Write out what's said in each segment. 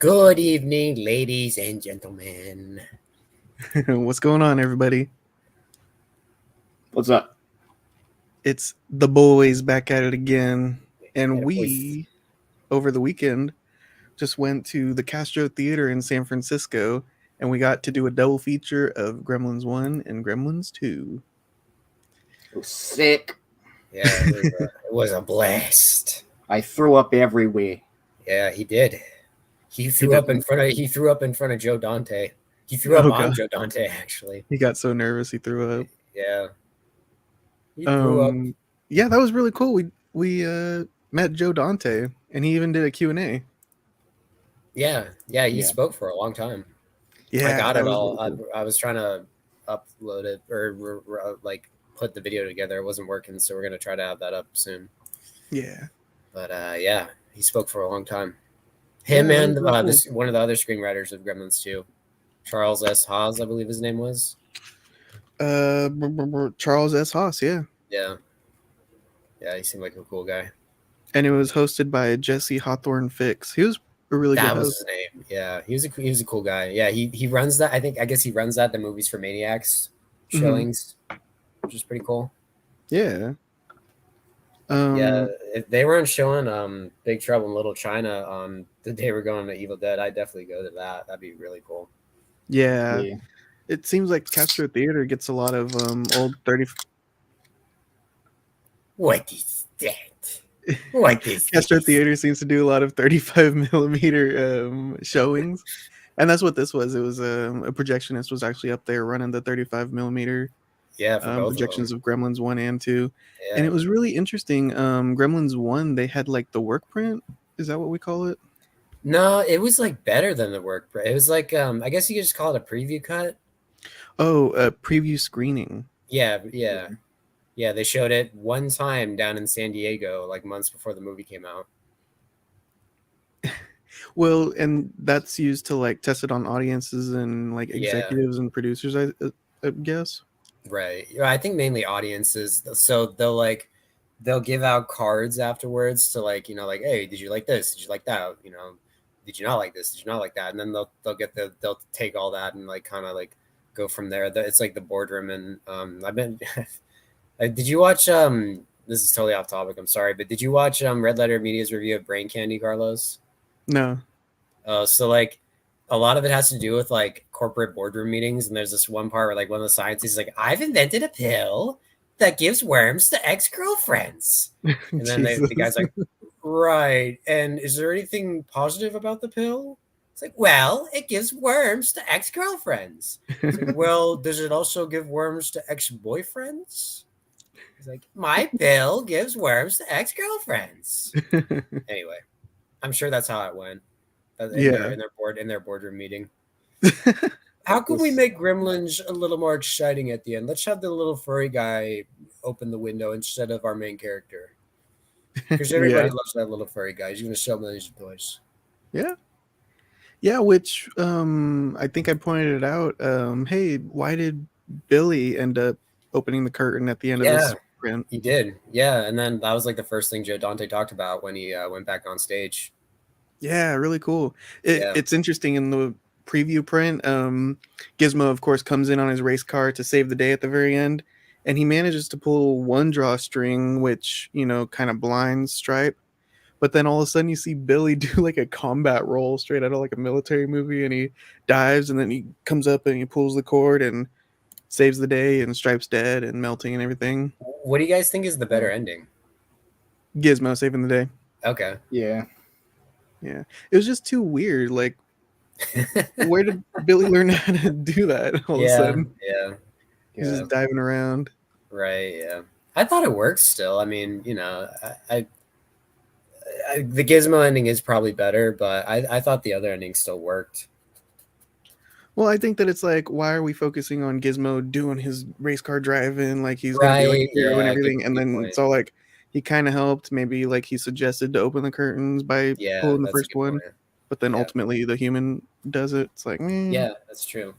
Good evening, ladies and gentlemen. What's going on, everybody? What's up? It's the boys back at it again. And That we, over the weekend, just went to the Castro Theatre in San Francisco, and we got to do a double feature of Gremlins 1 and Gremlins 2. It was sick. Yeah, it was a blast. I threw up everywhere. Yeah, he did. He threw up in front of Joe Dante. He threw up on Joe Dante, actually. He got so nervous he threw up. Yeah. He threw up. Yeah, that was really cool. We met Joe Dante, and he even did a Q&A. Yeah, he spoke for a long time. Yeah, I got it all. Really cool. I was trying to upload it or like put the video together. It wasn't working, so we're gonna try to have that up soon. Yeah. But yeah, he spoke for a long time. Him and really cool. one of the other screenwriters of Gremlins 2, Charles S. Haas, I believe his name was. Charles S. Haas, yeah. Yeah, he seemed like a cool guy. And it was hosted by Jesse Hawthorne Fix. He was a really good host. That was his name. Yeah, he was a cool guy. Yeah, he runs that. I guess he runs that, the Movies for Maniacs showings, which is pretty cool. Yeah. Yeah, if they weren't showing Big Trouble in Little China on the day we're going to Evil Dead, I'd definitely go to that. That'd be really cool. Yeah. It seems like Castro Theatre gets a lot of old 30. What is that? What is Castro Theatre seems to do a lot of 35 millimeter showings, and that's what this was. It was a projectionist was actually up there running the 35 millimeter. Yeah, for both projections of Gremlins 1 and 2. Yeah. And it was really interesting. Gremlins 1, they had like the work print. Is that what we call it? No, it was like better than the work print. It was like I guess you could just call it a preview cut. Oh, a preview screening. Yeah. They showed it one time down in San Diego, like months before the movie came out. Well, and that's used to like test it on audiences and like executives and producers, I guess. Right. I think mainly audiences. So they'll give out cards afterwards to like, like, hey, did you like this? Did you like that? Did you not like this? Did you not like that? And then they'll take all that and like kind of like go from there. It's like the boardroom. And I've been did you watch this is totally off topic, I'm sorry, but did you watch Red Letter Media's review of Brain Candy, Carlos? No. So like a lot of it has to do with like corporate boardroom meetings, and there's this one part where like one of the scientists is like, I've invented a pill that gives worms to ex-girlfriends. And then the guy's like, right, and is there anything positive about the pill? It's like, well, it gives worms to ex-girlfriends. Like, well, does it also give worms to ex-boyfriends? He's like, my pill gives worms to ex-girlfriends. Anyway, I'm sure that's how it went. In their boardroom meeting. How can we make Gremlins a little more exciting at the end? Let's have the little furry guy open the window instead of our main character. Because everybody loves that little furry guy. He's going to sell millions of toys. Yeah, which I think I pointed it out. Hey, why did Billy end up opening the curtain at the end of this print? He did. Yeah, and then that was like the first thing Joe Dante talked about when he went back on stage. Yeah, really cool. It's interesting in the preview print. Gizmo, of course, comes in on his race car to save the day at the very end, and he manages to pull one drawstring, which kind of blinds Stripe. But then all of a sudden, you see Billy do like a combat roll straight out of like a military movie, and he dives, and then he comes up and he pulls the cord and saves the day, and Stripe's dead and melting and everything. What do you guys think is the better ending? Gizmo saving the day. Okay. Yeah. It was just too weird. Like, where did Billy learn how to do that all of a sudden? Yeah. He's just diving around. Right, yeah. I thought it worked still. I mean, I the Gizmo ending is probably better, but I thought the other ending still worked. Well, I think that it's like, why are we focusing on Gizmo doing his race car driving like he's gonna be like a hero and everything, and then it's all like he kind of helped. Maybe like he suggested to open the curtains by pulling the first one, but then ultimately the human does it. It's like, yeah, that's true.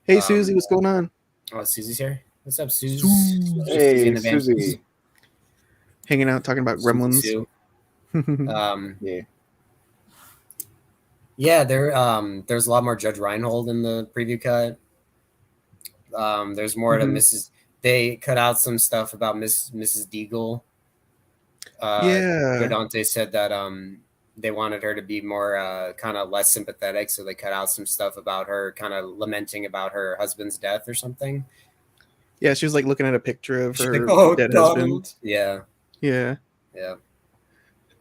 Hey, Susie, what's going on? Oh, Susie's here. What's up, Susie? Hey, Susie. Hanging out, talking about Gremlins. Yeah. Yeah, there's a lot more Judge Reinhold in the preview cut. There's more to Mrs. They cut out some stuff about Mrs. Deagle. Joe Yeah. Dante said that they wanted her to be more kind of less sympathetic, so they cut out some stuff about her kind of lamenting about her husband's death or something. Yeah, she was like looking at a picture of her dead Donald. husband. Yeah. Yeah.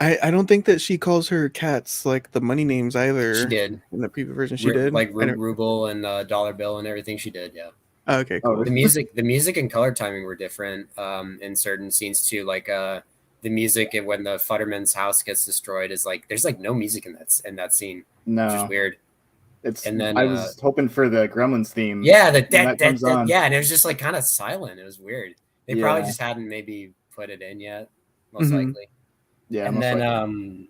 I don't think that she calls her cats like the money names either. She did in the preview version. She did like ruble and dollar bill and everything. She did. Yeah. Oh, okay. Cool. The music and color timing were different in certain scenes too. Like the music and when the Futterman's house gets destroyed is like there's like no music in that scene. No, which is weird. And then I was hoping for the Gremlins theme. Yeah, yeah, and it was just like kind of silent. It was weird. They probably just hadn't maybe put it in yet, most likely. Yeah, and then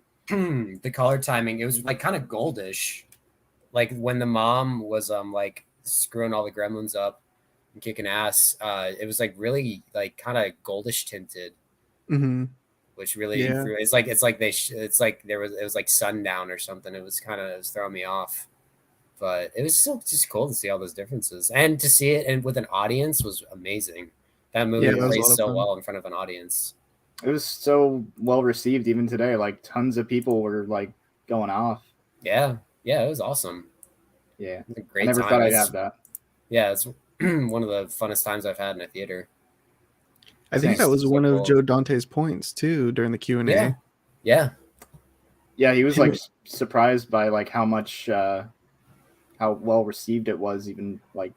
the color timing, it was like kind of goldish, like when the mom was like screwing all the gremlins up and kicking ass. It was like really like kind of goldish tinted, which really it's like it was like sundown or something. It was throwing me off. But it was still just cool to see all those differences and to see it and with an audience was amazing. That movie plays so well in front of an audience. It was so well received even today. Like tons of people were like going off. Yeah, it was awesome. Yeah, it was a great I never time. thought I'd have that. Yeah, it's one of the funnest times I've had in a theater. I think that was one of Joe Dante's points too during the Q&A. Yeah. He was like surprised by like how much how well received it was even like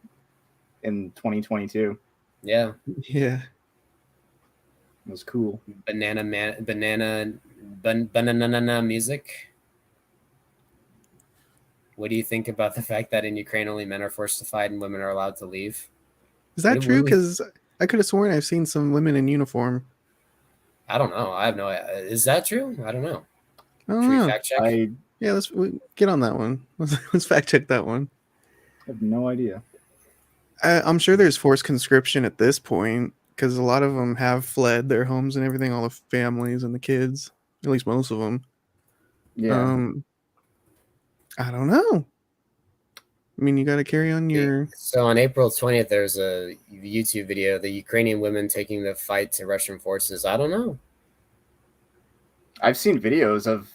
in 2022. Yeah. It was cool. Banana music. What do you think about the fact that in Ukraine only men are forced to fight and women are allowed to leave? Is that true? Because I could have sworn I've seen some women in uniform. I don't know. I have no idea. Is that true? I don't know. Should we fact check? Yeah, let's get on that one. Let's fact check that one. I have no idea. I'm sure there's forced conscription at this point because a lot of them have fled their homes and everything, all the families and the kids, at least most of them. Yeah. I don't know. I mean, you got to carry on your... So on April 20th, there's a YouTube video, the Ukrainian women taking the fight to Russian forces. I don't know. I've seen videos of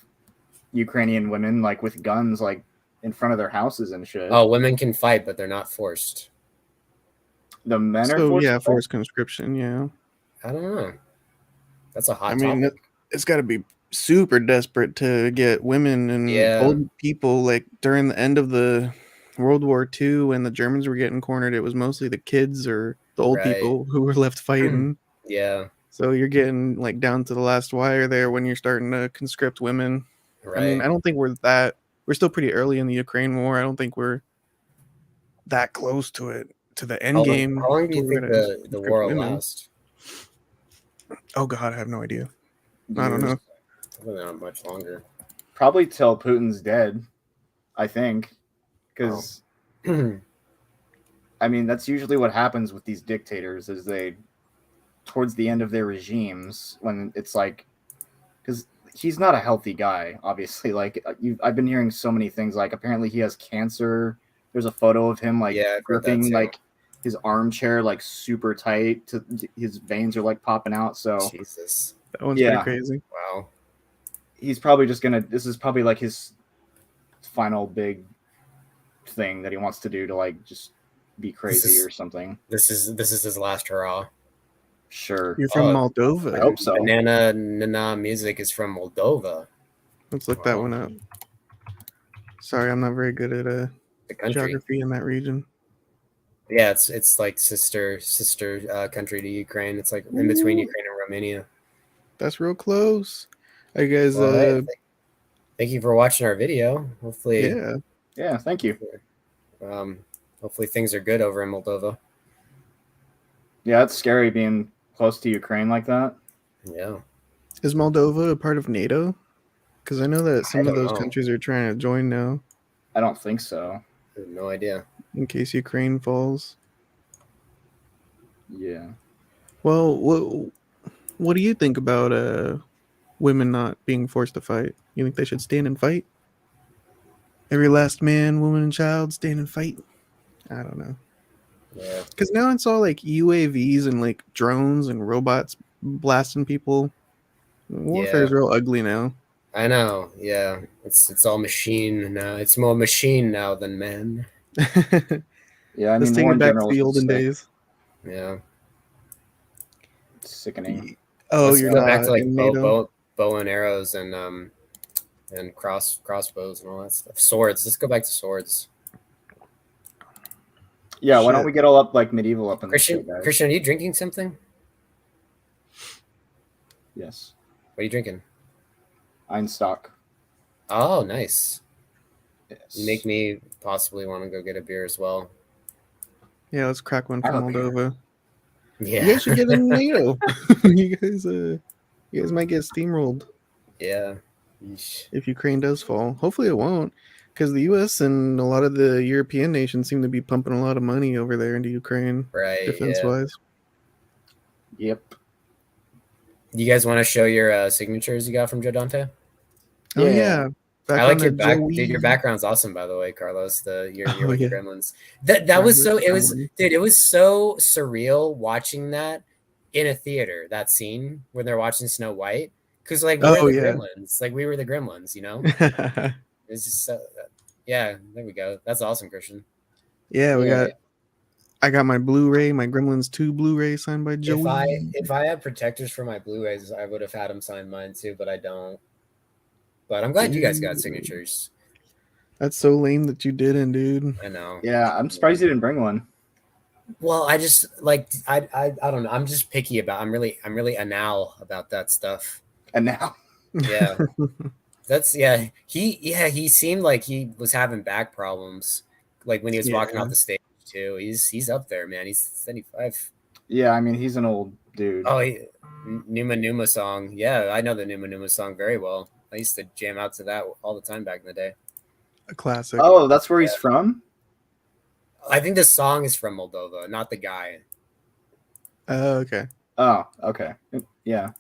Ukrainian women like with guns like in front of their houses and shit. Oh, women can fight, but they're not forced. The men are forced. Yeah, forced conscription. Yeah, I don't know. That's a hot. I mean, it's got to be super desperate to get women and old people. Like during the end of the World War II, when the Germans were getting cornered, it was mostly the kids or the old people who were left fighting. Yeah. So you're getting like down to the last wire there when you're starting to conscript women. Right. I mean, I don't think we're still pretty early in the Ukraine war. I don't think we're that close to it, to the end game. How long do you think the war will last? Oh God, I have no idea. I don't know. Probably not much longer. Probably till Putin's dead, I think. Because, I mean, that's usually what happens with these dictators is towards the end of their regimes, when it's like, because he's not a healthy guy, obviously. Like I've been hearing so many things. Like apparently he has cancer. There's a photo of him like gripping like his armchair like super tight. His veins are like popping out. So Jesus, that one's pretty crazy. Wow. He's probably just gonna. This is probably like his final big thing that he wants to do to like just be crazy or something. This is his last hurrah. Sure. You're from Moldova. I hope so. Banana music is from Moldova. Let's look that one up. Sorry, I'm not very good at geography in that region. Yeah, it's like sister country to Ukraine. It's like in between Ukraine and Romania. That's real close. Are you guys thank you for watching our video. Hopefully Yeah, thank you. Hopefully things are good over in Moldova. Yeah, it's scary being close to Ukraine like that. Yeah. Is Moldova a part of NATO? Because I know that some of those countries are trying to join now. I don't think so. I have no idea. In case Ukraine falls. Yeah. Well, what do you think about women not being forced to fight? You think they should stand and fight? Every last man, woman, and child stand and fight. I don't know. Yeah. Because now it's all like UAVs and like drones and robots blasting people. Warfare is real ugly now. I know. Yeah, it's all machine now. It's more machine now than man. Yeah, I Let's mean, take war it in back to general the is olden sick. days. Yeah. It's sickening. Oh, Let's you're go not back to like in NATO. bow and arrows and crossbows and all that stuff. Swords. Let's go back to swords. Yeah, why don't we get all up like medieval up in this shit, guys? Kristian, are you drinking something? Yes. What are you drinking? Einstock. Oh, nice. Yes. You make me possibly want to go get a beer as well. Yeah, let's crack one from Moldova. Yeah. You guys should get in NATO. you guys might get steamrolled. Yeah. If Ukraine does fall. Hopefully it won't. Because the US and a lot of the European nations seem to be pumping a lot of money over there into Ukraine. Right. Defense-wise. Yep. You guys want to show your signatures you got from Joe Dante? Oh yeah. I like your back, dude. Your background's awesome, by the way, Carlos. You're with the Gremlins. That was so. It was so surreal watching that in a theater. That scene when they're watching Snow White, because like we're the Gremlins, like we were the Gremlins, you know. It's just so. Yeah, there we go. That's awesome, Kristian. Yeah, we got. I got my Blu-ray, my Gremlins 2 Blu-ray signed by Joey. If I had protectors for my Blu-rays, I would have had them sign mine too, but I don't. But I'm glad you guys got signatures. That's so lame that you didn't, dude. I know. Yeah, I'm surprised you didn't bring one. Well, I just like I don't know. I'm just picky about. I'm really anal about that stuff. Anal. Yeah. That's He seemed like he was having back problems, like when he was walking off the stage too. He's up there, man. He's 75. Yeah, I mean he's an old dude. Oh, Numa Numa song. Yeah, I know the Numa Numa song very well. I used to jam out to that all the time back in the day. A classic. Oh, that's where he's from? I think the song is from Moldova, not the guy. Oh, okay. Oh, okay. Yeah.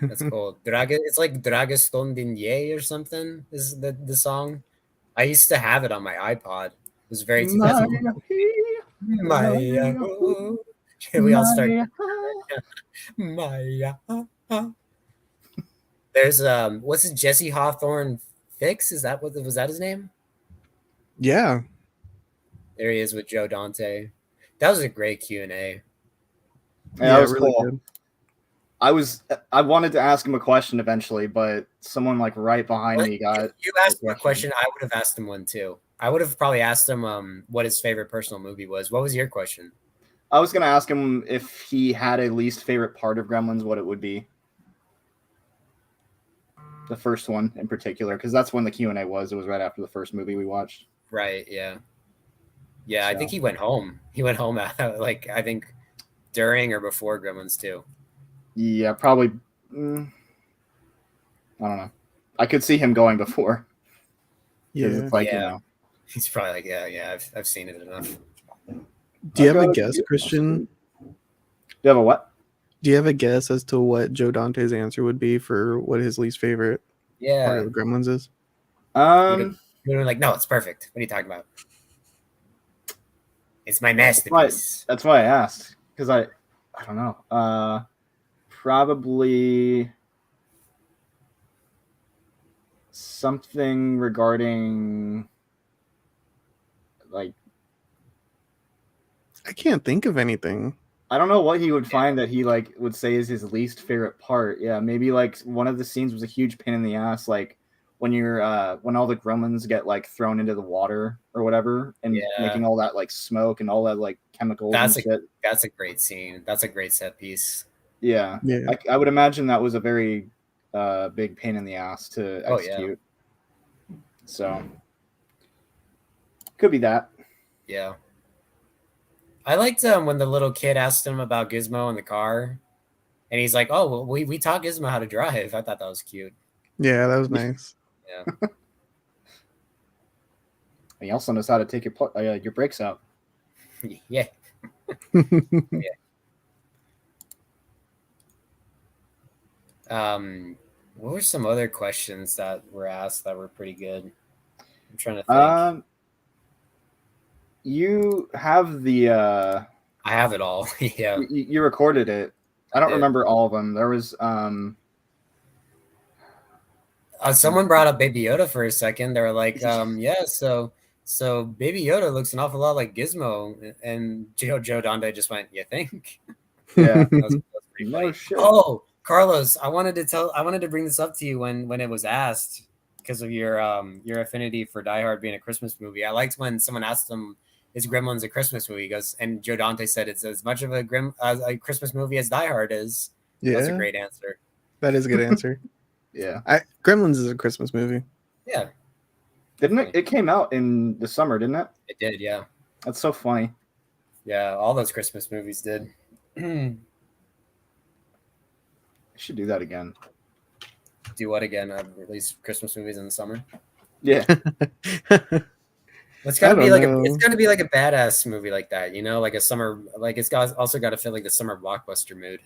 That's cool. It's like Dragastondinye or something is the song. I used to have it on my iPod. It was very 2000. We all start. Maya. There's what's it? Jesse Hawthorne Fix? Was that his name? Yeah. There he is with Joe Dante. That was a great Q&A. Yeah, that was really cool. Good. I wanted to ask him a question eventually, but someone like right behind me got. You asked him a question. I would have asked him one too. I would have probably asked him what his favorite personal movie was. What was your question? I was going to ask him if he had a least favorite part of Gremlins, what it would be. The first one in particular, because that's when the Q&A was. It was right after the first movie we watched. Right, yeah. Yeah, so. I think he went home. He went home, like, I think during or before Gremlins 2. Yeah, probably. I don't know. I could see him going before. Yeah. It's like, you know. He's probably like, yeah, I've seen it enough. Do you have a guess, Kristian? Do you have a what? Do you have a guess as to what Joe Dante's answer would be for what his least favorite part of the Gremlins is? You're like, no, it's perfect. What are you talking about? It's my masterpiece. That's why I asked. Because I don't know. Probably something regarding like I can't think of anything. I don't know what he would find that he like would say is his least favorite part. Yeah, maybe like one of the scenes was a huge pain in the ass, like when you're when all the Gremlins get like thrown into the water or whatever and making all that like smoke and all that like chemicals. That's a great scene. That's a great set piece. Yeah. I would imagine that was a very big pain in the ass to execute. Yeah. So could be that. Yeah. I liked when the little kid asked him about Gizmo in the car, and he's like, "Oh, well, we taught Gizmo how to drive." I thought that was cute. Yeah, that was nice. Yeah. He also knows how to take your brakes out. Yeah. What were some other questions that were asked that were pretty good? I'm trying to think. You have the. I have it all. Yeah. You recorded it. I don't remember all of them. There was. Someone brought up Baby Yoda for a second. They were like, yeah, so Baby Yoda looks an awful lot like Gizmo. And Joe Dante just went, you think? Yeah. That was pretty funny. Shit. Oh, Carlos, I wanted to bring this up to you when it was asked because of your affinity for Die Hard being a Christmas movie. I liked when someone asked him, is Gremlins a Christmas movie? He goes, and Joe Dante said it's as much of a Christmas movie as Die Hard is. Yeah. That's a great answer. That is a good answer. Yeah. Gremlins is a Christmas movie. Yeah. Didn't it? It came out in the summer, didn't it? It did, yeah. That's so funny. Yeah, all those Christmas movies did. I should do that again. Do what again? Release Christmas movies in the summer? Yeah. It's gotta be like a badass movie like that, like a summer, like it's also got to fit like the summer blockbuster mood.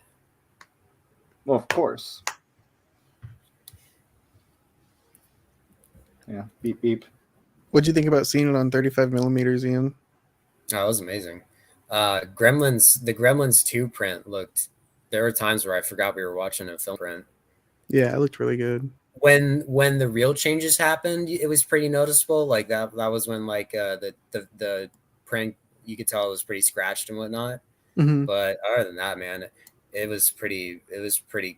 Well, of course. Yeah. Beep beep. What'd you think about seeing it on 35 millimeters, Ian? Oh, it was amazing. The Gremlins 2 print looked. There were times where I forgot we were watching a film print. Yeah, it looked really good. When the real changes happened, it was pretty noticeable. Like that was when like the print, you could tell it was pretty scratched and whatnot. Mm-hmm. But other than that, man, it was pretty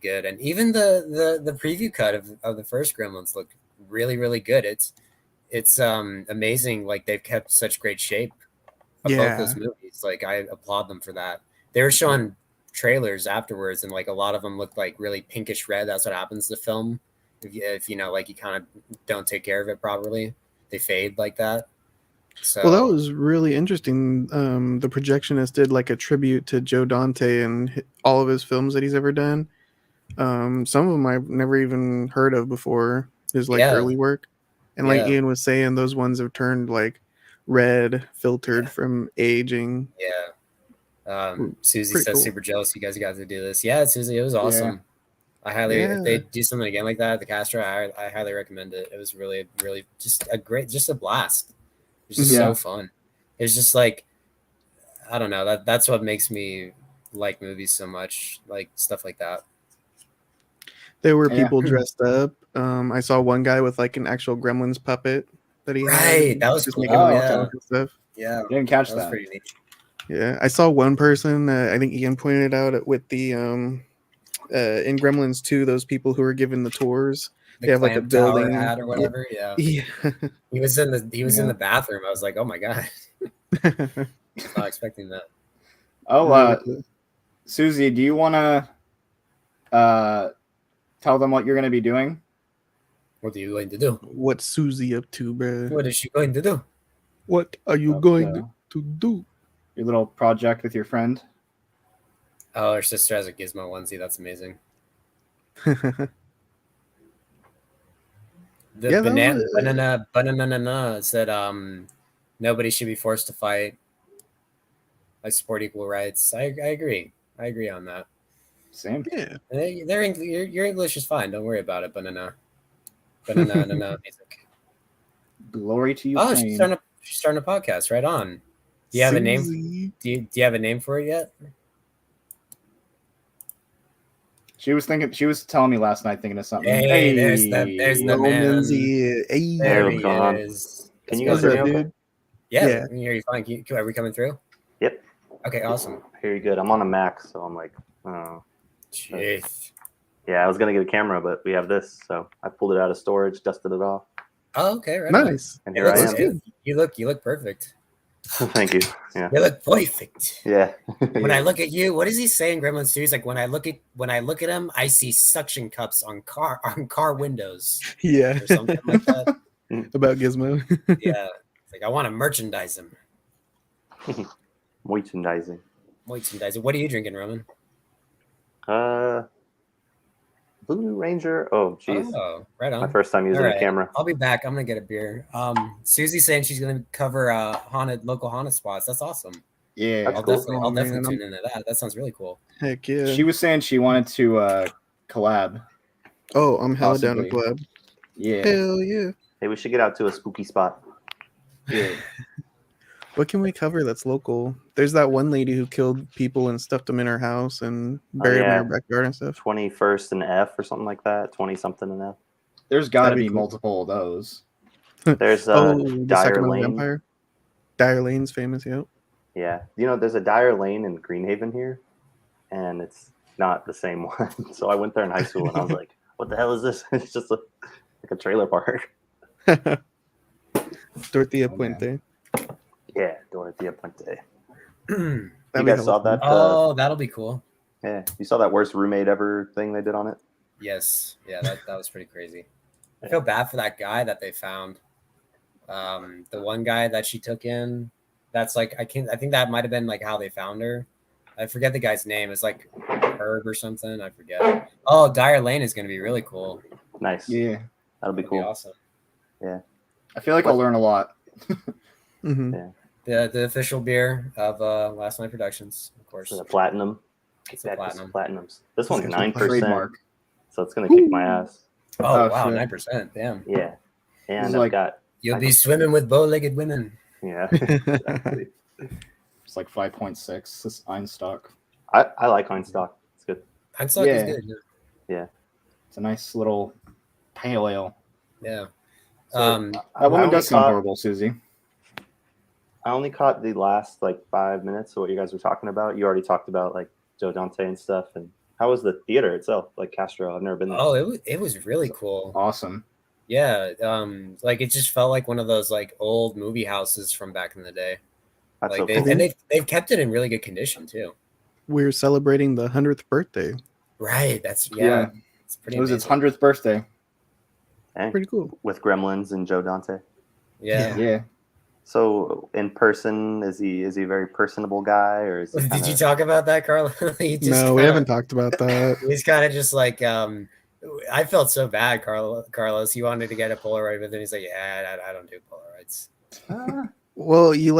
good. And even the preview cut of the first Gremlins looked really, really good. It's amazing. Like they've kept such great shape of both those movies. Like I applaud them for that. They were showing trailers afterwards, and like a lot of them looked like really pinkish red. That's what happens to film if like you kind of don't take care of it properly. They fade like that. So well, that was really interesting. The projectionist did like a tribute to Joe Dante and all of his films that he's ever done. Some of them I've never even heard of before. His like early work, and like Ian was saying, those ones have turned like red, filtered from aging. Yeah. Susie says cool. Super jealous you guys got to do this. Yeah, Susie, it was awesome. I highly if they do something again like that at the Castro, I highly recommend it. It was really, really just a blast. It was just so fun. It's just like, I don't know, that's what makes me like movies so much, like stuff like that. There were people dressed up. I saw one guy with like an actual Gremlins puppet that he had. That was cool. Stuff. Yeah, didn't catch that. Was pretty neat. Yeah, I saw one person. I think Ian pointed out with the in Gremlins 2, those people who were given the tours. They have like a building hat or whatever. Yeah. He was in the bathroom. I was like, oh my god, not expecting that. Oh, Susie, do you want to tell them what you're going to be doing? What are you going to do? What's Susie up to, bro? What is she going to do? What are you going to do? Your little project with your friend. Oh, her sister has a Gizmo onesie. That's amazing. Banana said nobody should be forced to fight. I support equal rights. I agree. I agree on that. Same. Yeah. Your English is fine. Don't worry about it. Banana music. Glory to you. Oh, she's starting a podcast. Right on. Do you have a name? Do you have a name for it yet? She was telling me last night, thinking of something. Hey, there's the man. Hey, there he is. Can you guys hear me okay? Yeah, I can hear you fine. Are we coming through? Yep. Okay, awesome. I hear you good. I'm on a Mac, so I'm like, oh. Jeez. Yeah, I was gonna get a camera, but we have this, so I pulled it out of storage, dusted it off. Oh, okay, right. Nice. And here I am. Good. You look perfect. Thank you. Yeah. You look perfect. Yeah. When I look at you, what does he say in Gremlins 2? He's like, when I look at him, I see suction cups on car windows. Yeah. Or something like that. About Gizmo. Yeah. It's like, I want to merchandise him. Merchandising. What are you drinking, Roman? Blue Ranger. Oh, jeez. Oh, right on. My first time using a camera. I'll be back. I'm gonna get a beer. Susie's saying she's gonna cover local haunted spots. That's awesome. Yeah, I'll definitely tune into that. That sounds really cool. Heck yeah. She was saying she wanted to collab. Oh, I'm hella down to collab. Yeah. Hell yeah. Hey, we should get out to a spooky spot. Yeah. What can we cover that's local? There's that one lady who killed people and stuffed them in her house and buried them in her backyard and stuff. 21st and F or something like that. 20 something and F. There's got to That'd be be cool. multiple of those. There's the Dyer Sacramento Lane. Vampire. Dyer Lane's famous, yep. Yeah, there's a Dyer Lane in Greenhaven here, and it's not the same one. So I went there in high school, and I was like, "What the hell is this?" It's just like a trailer park. Dorothea Puente. Yeah, Dorothea Puente. You guys saw that? Oh, that'll be cool. Yeah, you saw that worst roommate ever thing they did on it? Yes. Yeah, that was pretty crazy. I feel bad for that guy that they found. The one guy that she took in, that's like I think that might have been like how they found her. I forget the guy's name. It's like Herb or something. I forget. Oh, Dyer Lane is going to be really cool. Nice. Yeah. That'll be cool. Awesome. Yeah. I feel like I'll learn a lot. Mm-hmm. Yeah. The official beer of Last Night Productions, of course. It's a platinum. It's a platinum. Platinums. This one's It's 9%. Trademark. So it's gonna kick my ass. Oh, Oh, wow, shit. 9%. Damn. Yeah. And It's I've like- got You'll be swimming with bow-legged women. yeah. Exactly. It's like 5.6. This Einstock. I like Einstock. It's good. Hindsight Yeah. is good. Yeah. It's a nice little pale ale. Yeah. So, That woman only does sound caught- horrible, Susie. I only caught the last like 5 minutes of what you guys were talking about. You already talked about like Joe Dante and stuff. And how was the theater itself? Like Castro, I've never been there. Oh, it was really cool. Awesome. Yeah. Like it just felt like one of those like old movie houses from back in the day. That's Like so they, cool. and they've kept it in really good condition too. We're celebrating the 100th birthday. Right. That's Yeah. It's pretty. It was its amazing. 100th birthday. Hey, Pretty cool. with Gremlins and Joe Dante. Yeah. Yeah. So in person, is he a very personable guy, or is he Did you kinda- talk about that, Carlo? No, we haven't talked about that. He's kind of just like I felt so bad, Carlos. He wanted to get a Polaroid with him. He's like, yeah, I don't do Polaroids. Well, you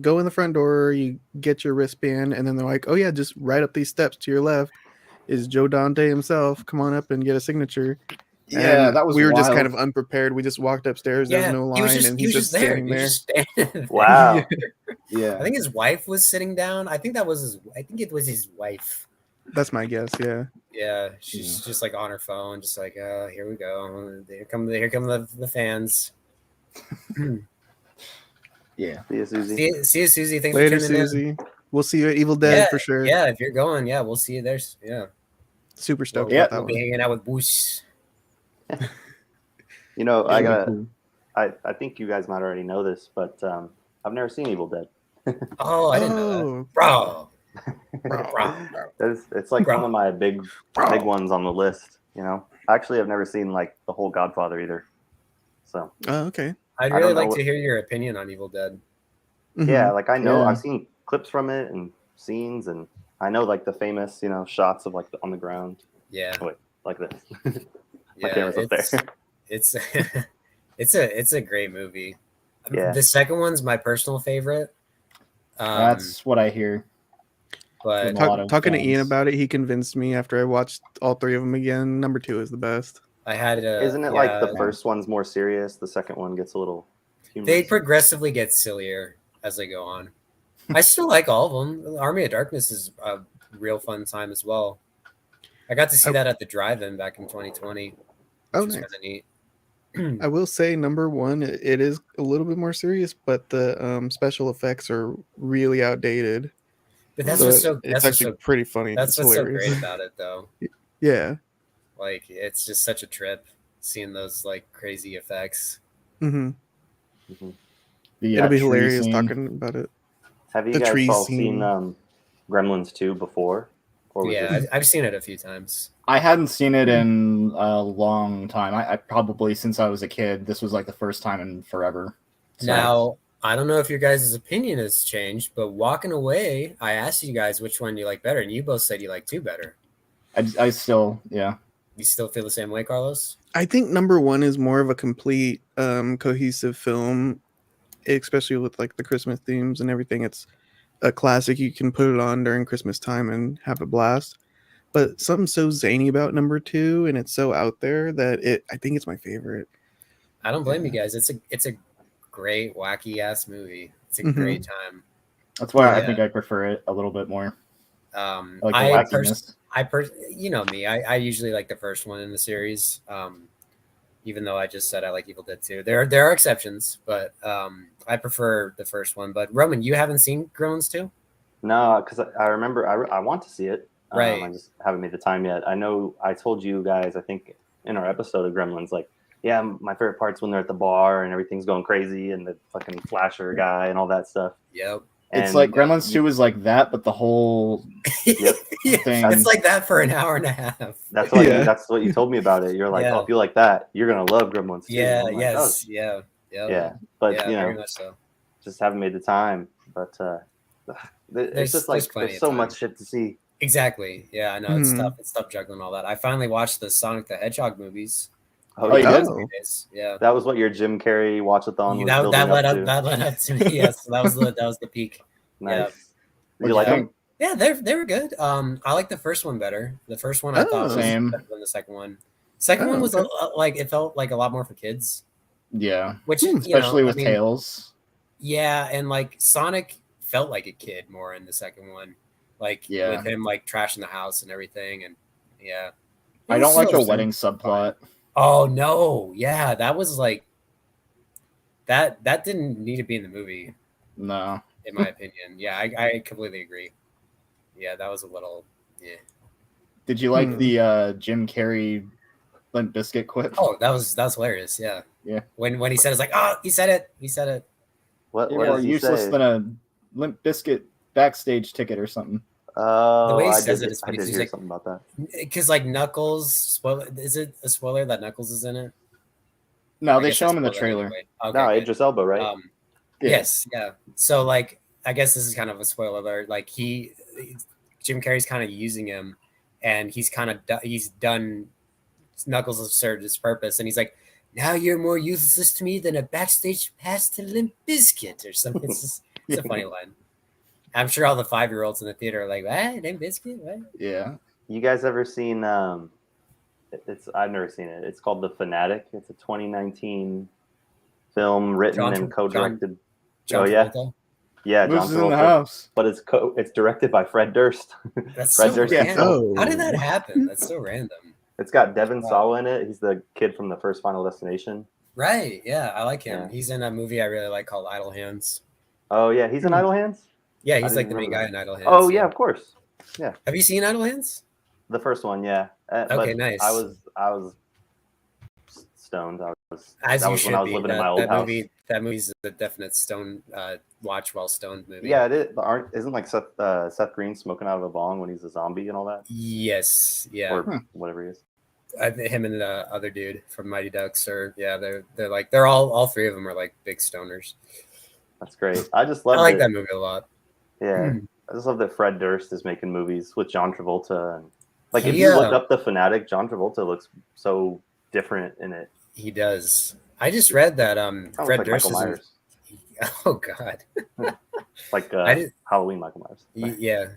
go in the front door, you get your wristband, and then they're like, "Oh yeah, just right up these steps to your left is Joe Dante himself. Come on up and get a signature." Yeah, And that was we were just wild. kind of unprepared. We just walked upstairs. There's no line, and he he's was just standing He there. was just standing there. Wow. Yeah. I think his wife was sitting down. I think it was his wife. That's my guess. Yeah. Yeah, she's just like on her phone, just like, here we go. Here come the fans. Yeah. See you, Susie. See you, Susie. Thanks Later, for tuning in. Susie. We'll see you at Evil Dead Yeah, for sure. Yeah, if you're going, yeah, we'll see you there. Yeah, Super stoked Yeah. about that we'll be one. hanging out with Bush. You know, Yeah, I got. cool. I think you guys might already know this, but I've never seen Evil Dead. Oh, I didn't know that, bro. It's like one of my big ones on the list. You know, actually, I've never seen like the whole Godfather either. So Oh, okay. I'd I really don't know like what- to hear your opinion on Evil Dead. Mhm. yeah, like I know Yeah. I've seen clips from it and scenes, and I know like the famous shots of like on the ground. Yeah, Wait, like this. My yeah, camera's up there. it's it's a great movie. Yeah. The second one's my personal favorite. That's what I hear. But a lot of Talking to Ian fans. about it, he convinced me after I watched all three of them again. Number 2 is the best. I had Isn't it like the first one's more serious? The second one gets a little humorous. They progressively get sillier as they go on. I still like all of them. Army of Darkness is a real fun time as well. I got to see that at the drive-in back in 2020. Which Oh, was nice. kind of neat. I will say number 1, it is a little bit more serious, but the special effects are really outdated. But that's So what's so it's that's what's actually so pretty funny. that's It's what's so hilarious. great about it, though. Yeah. Like it's just such a trip seeing those like crazy effects. hmm The, It'll be tree hilarious scene. talking about it. Have you the guys tree all scene. seen Gremlins 2 before? Or was Yeah, it- I've seen it a few times. I hadn't seen it in a long time. I probably since I was a kid. This was like the first time in forever. So- Now, I don't know if your guys' opinion has changed, but walking away, I asked you guys which one you like better, and you both said you like 2 better. I still, yeah. You still feel the same way, Carlos? I think number 1 is more of a complete cohesive film, especially with like the Christmas themes and everything. It's a classic. You can put it on during Christmas time and have a blast. But something so zany about number 2, and it's so out there that I think it's my favorite. I don't blame you guys. It's a great wacky ass movie. It's a great time. That's why I think I prefer it a little bit more. Like you know me. I usually like the first one in the series. Even though I just said I like Evil Dead 2. There are exceptions, but I prefer the first one. But Roman, you haven't seen Gremlins 2? No, because I remember I want to see it. Right. I just haven't made the time yet. I know I told you guys, I think in our episode of Gremlins, like, yeah, my favorite part's when they're at the bar and everything's going crazy and the fucking flasher guy and all that stuff. Yep. It's like Gremlins 2 is like that, but the whole thing. It's like that for an hour and a half. That's what that's what you told me about it. You're like, oh, if you like that, you're gonna love Gremlins 2. Yeah, like, yes, oh. yeah. But yeah, you know, very much so. Just haven't made the time. But it's just like there's so much shit to see. Exactly. Yeah, I know it's tough. It's tough juggling all that. I finally watched the Sonic the Hedgehog movies. Oh, you did? Yeah. That was what your Jim Carrey watch-a-thon was building that led up to. That led up to me. Yes, that was the peak. Nice. Yeah. You like them? Yeah, they were good. I like the first one better. The first one I thought was better than the second one. Second one was like it felt like a lot more for kids. Yeah. Which especially with Tails. Yeah, and like Sonic felt like a kid more in the second one. Like with him like trashing the house and everything, and I don't like the wedding subplot. Oh no, yeah, that was like that didn't need to be in the movie. No, in my opinion, I completely agree. Yeah, that was a little Did you like the Jim Carrey Limp Bizkit quip? Oh, that was hilarious. Yeah. When he said it's like, oh, he said it. What more useless than a Limp Bizkit backstage ticket or something? The way he says it is funny. He's like something about that. Because like Knuckles, is it a spoiler that Knuckles is in it? No, they show him in the trailer. Anyway. Okay, no, Idris Elba, right? Yes, yeah. So like, I guess this is kind of a spoiler alert. Like Jim Carrey's kind of using him, and he's done. Knuckles has served his purpose, and he's like, now you're more useless to me than a backstage pass to Limp Bizkit or something. It's a funny line. I'm sure all the 5-year-olds in the theater are like, "What? Limp Bizkit? What?" Yeah. You guys ever seen? I've never seen it. It's called The Fanatic. It's a 2019 film written and co-directed. John Travolta? Yeah, John Travolta. In the house. But it's directed by Fred Durst. That's Fred Durst. How did that happen? That's so random. It's got Devin Sawa in it. He's the kid from the first Final Destination. Right. Yeah, I like him. Yeah. He's in a movie I really like called Idle Hands. Oh yeah, he's in Idle Hands. Yeah, he's like the main guy in Idle Hands. Oh yeah, of course. Yeah. Have you seen Idle Hands? The first one, yeah. Okay, nice. I was stoned. When I was living in my old house. That movie's a definite stone watch while stoned movie. Yeah, isn't like Seth Green smoking out of a bong when he's a zombie and all that? Yes, yeah, or whatever he is. Him and the other dude from Mighty Ducks they're all three of them are like big stoners. That's great. I like that movie a lot. Yeah, I just love that Fred Durst is making movies with John Travolta, and like if you look up The Fanatic, John Travolta looks so different in it. He does. I just read that Fred Durst Michael Myers. Oh God. Like Halloween Michael Myers. Yeah.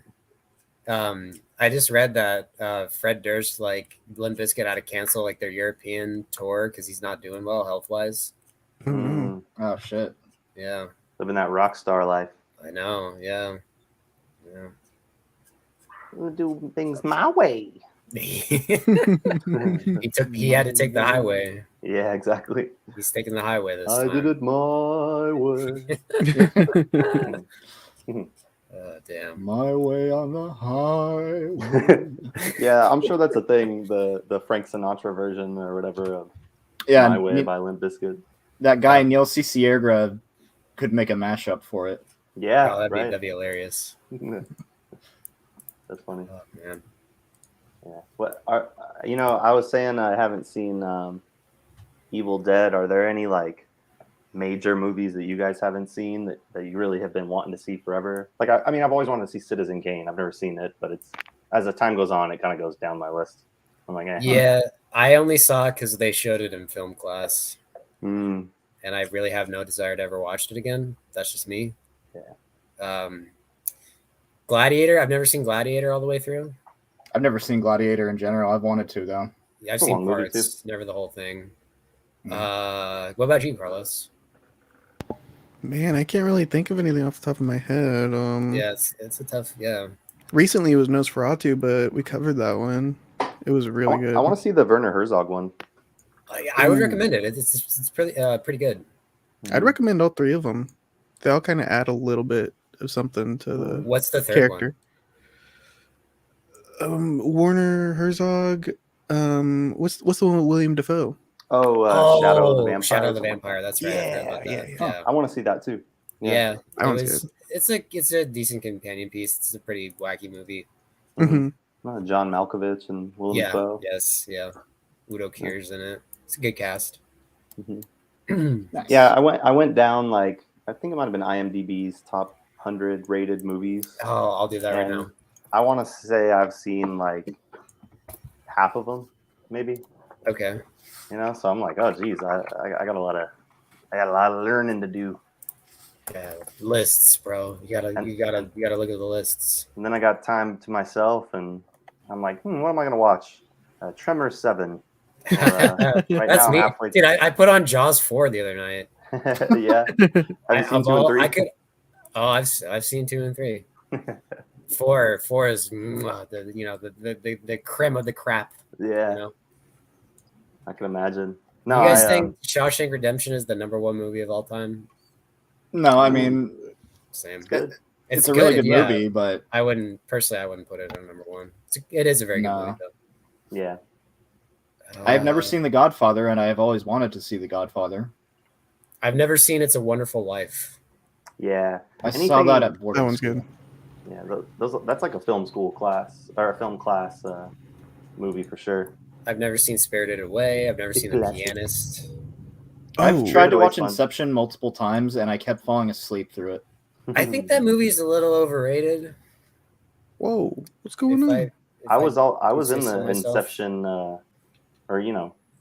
I just read that Fred Durst, like Limp Bizkit, had to cancel like their European tour because he's not doing well health wise. Oh shit. Yeah. Living that rock star life. I know. Yeah. We'll do things my way. He had to take the highway. Yeah, exactly. He's taking the highway this time. I did it my way. Damn. My way on the highway. Yeah, I'm sure that's a thing. The Frank Sinatra version or whatever of My Way by Limp Bizkit. That guy Neil C. Sierra could make a mashup for it. Yeah, that'd be hilarious. That's funny. Oh, man. Yeah. I was saying I haven't seen Evil Dead. Are there any like major movies that you guys haven't seen that you really have been wanting to see forever? Like, I mean, I've always wanted to see Citizen Kane. I've never seen it, but it's as the time goes on, it kind of goes down my list. I'm like, Yeah, I only saw it because they showed it in film class. And I really have no desire to ever watch it again. That's just me. Yeah. Gladiator. I've never seen Gladiator all the way through. I've never seen Gladiator in general. I've wanted to though. Yeah, I've seen parts, never the whole thing. What about you, Carlos? Man, I can't really think of anything off the top of my head. Yeah, it's a tough. Yeah. Recently it was Nosferatu, but we covered that one. It was really good. I want to see the Werner Herzog one. I would recommend it. It's pretty good. I'd recommend all three of them. They all kind of add a little bit of something to the What's the third character. Werner Herzog. What's the one with William Dafoe? Shadow of the Vampire. Shadow of the Vampire. That's right. Yeah. I want to see that too. Yeah, that one's good. It's a decent companion piece. It's a pretty wacky movie. Mm-hmm. John Malkovich and Willem Dafoe. Yes, yeah. Udo Kier's in it. It's a good cast. Mm-hmm. Nice. Yeah, I went down like I think it might have been IMDb's top 100 rated movies. Oh, I'll do that right now. I want to say I've seen like half of them, maybe. Okay. You know, so I'm like, oh geez, I got a lot of learning to do. Yeah, lists, bro. You gotta look at the lists. And then I got time to myself, and I'm like, what am I gonna watch? Tremors 7. That's me, dude. I put on Jaws 4 the other night. Yeah, have you seen 2 and 3? I've seen 2 and 3. 4 is the creme of the crap. Yeah, you know? I can imagine. No, you guys think Shawshank Redemption is the #1 movie of all time? No, I mean, same. It's a really good movie, but I wouldn't put it on #1. It is a very good movie, though. Yeah. I have never seen The Godfather, and I have always wanted to see The Godfather. I've never seen It's a Wonderful Life. Yeah, I saw that at boarding. That one's good. Yeah, that's like a film school class or a film class movie for sure. I've never seen Spirited Away. I've never seen The Pianist. I've tried to watch Inception multiple times, and I kept falling asleep through it. I think that movie's a little overrated. Whoa, what's going on? I was in the Inception, or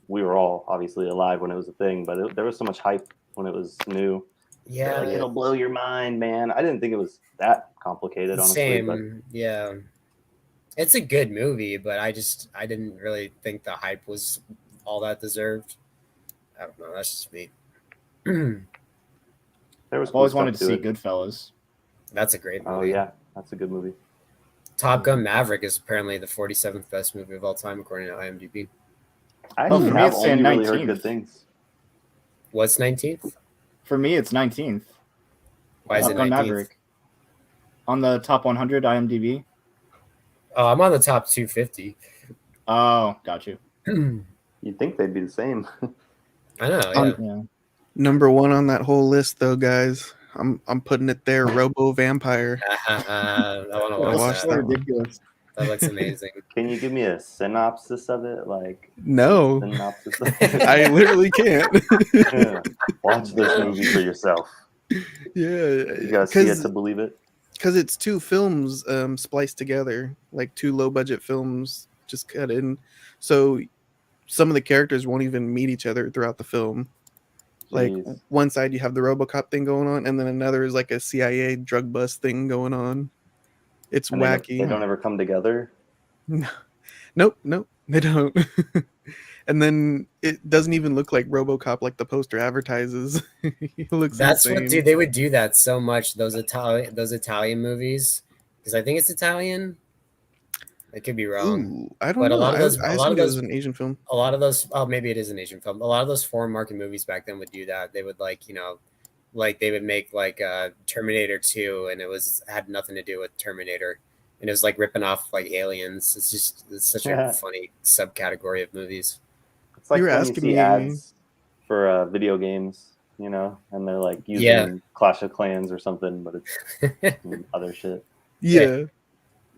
we were all obviously alive when it was a thing, but there was so much hype when it was new. Yeah, like, it'll blow your mind, man. I didn't think it was that complicated, honestly. Same, but... yeah. It's a good movie, but I didn't really think the hype was all that deserved. I don't know. That's just me. I've always wanted to see Goodfellas. That's a great movie. Oh yeah, that's a good movie. Top Gun Maverick is apparently the 47th best movie of all time according to IMDb. I have only really heard good things. What's 19th? For me, it's 19th. Why is it 19th? Maverick. On the top 100 IMDb. Oh, I'm on the top 250. Oh, got you. You'd think they'd be the same. I know. Yeah. #1 on that whole list, though, guys. I'm putting it there. Robo Vampire. I want to watch that. Ridiculous. That looks amazing. Can you give me a synopsis of it? No. Synopsis I literally can't. Watch this movie for yourself. Yeah. You gotta see it to believe it. Because it's 2 films spliced together, like 2 low-budget films just cut in. So some of the characters won't even meet each other throughout the film. Like one side you have the RoboCop thing going on, and then another is like a CIA drug bust thing going on. It's wacky. They don't ever come together? Nope, they don't. And then it doesn't even look like RoboCop like the poster advertises. He looks insane. What, dude, they would do that so much, those Italian movies. Because I think it's Italian. I could be wrong. Ooh, I don't know. A lot of those was an Asian film. A lot of those, maybe it is an Asian film. A lot of those foreign market movies back then would do that. They would they would make Terminator 2, and it had nothing to do with Terminator, and it was like ripping off like Aliens. It's such a funny subcategory of movies. It's like when you see ads for video games, and they're like using Clash of Clans or something, but it's other shit. Yeah.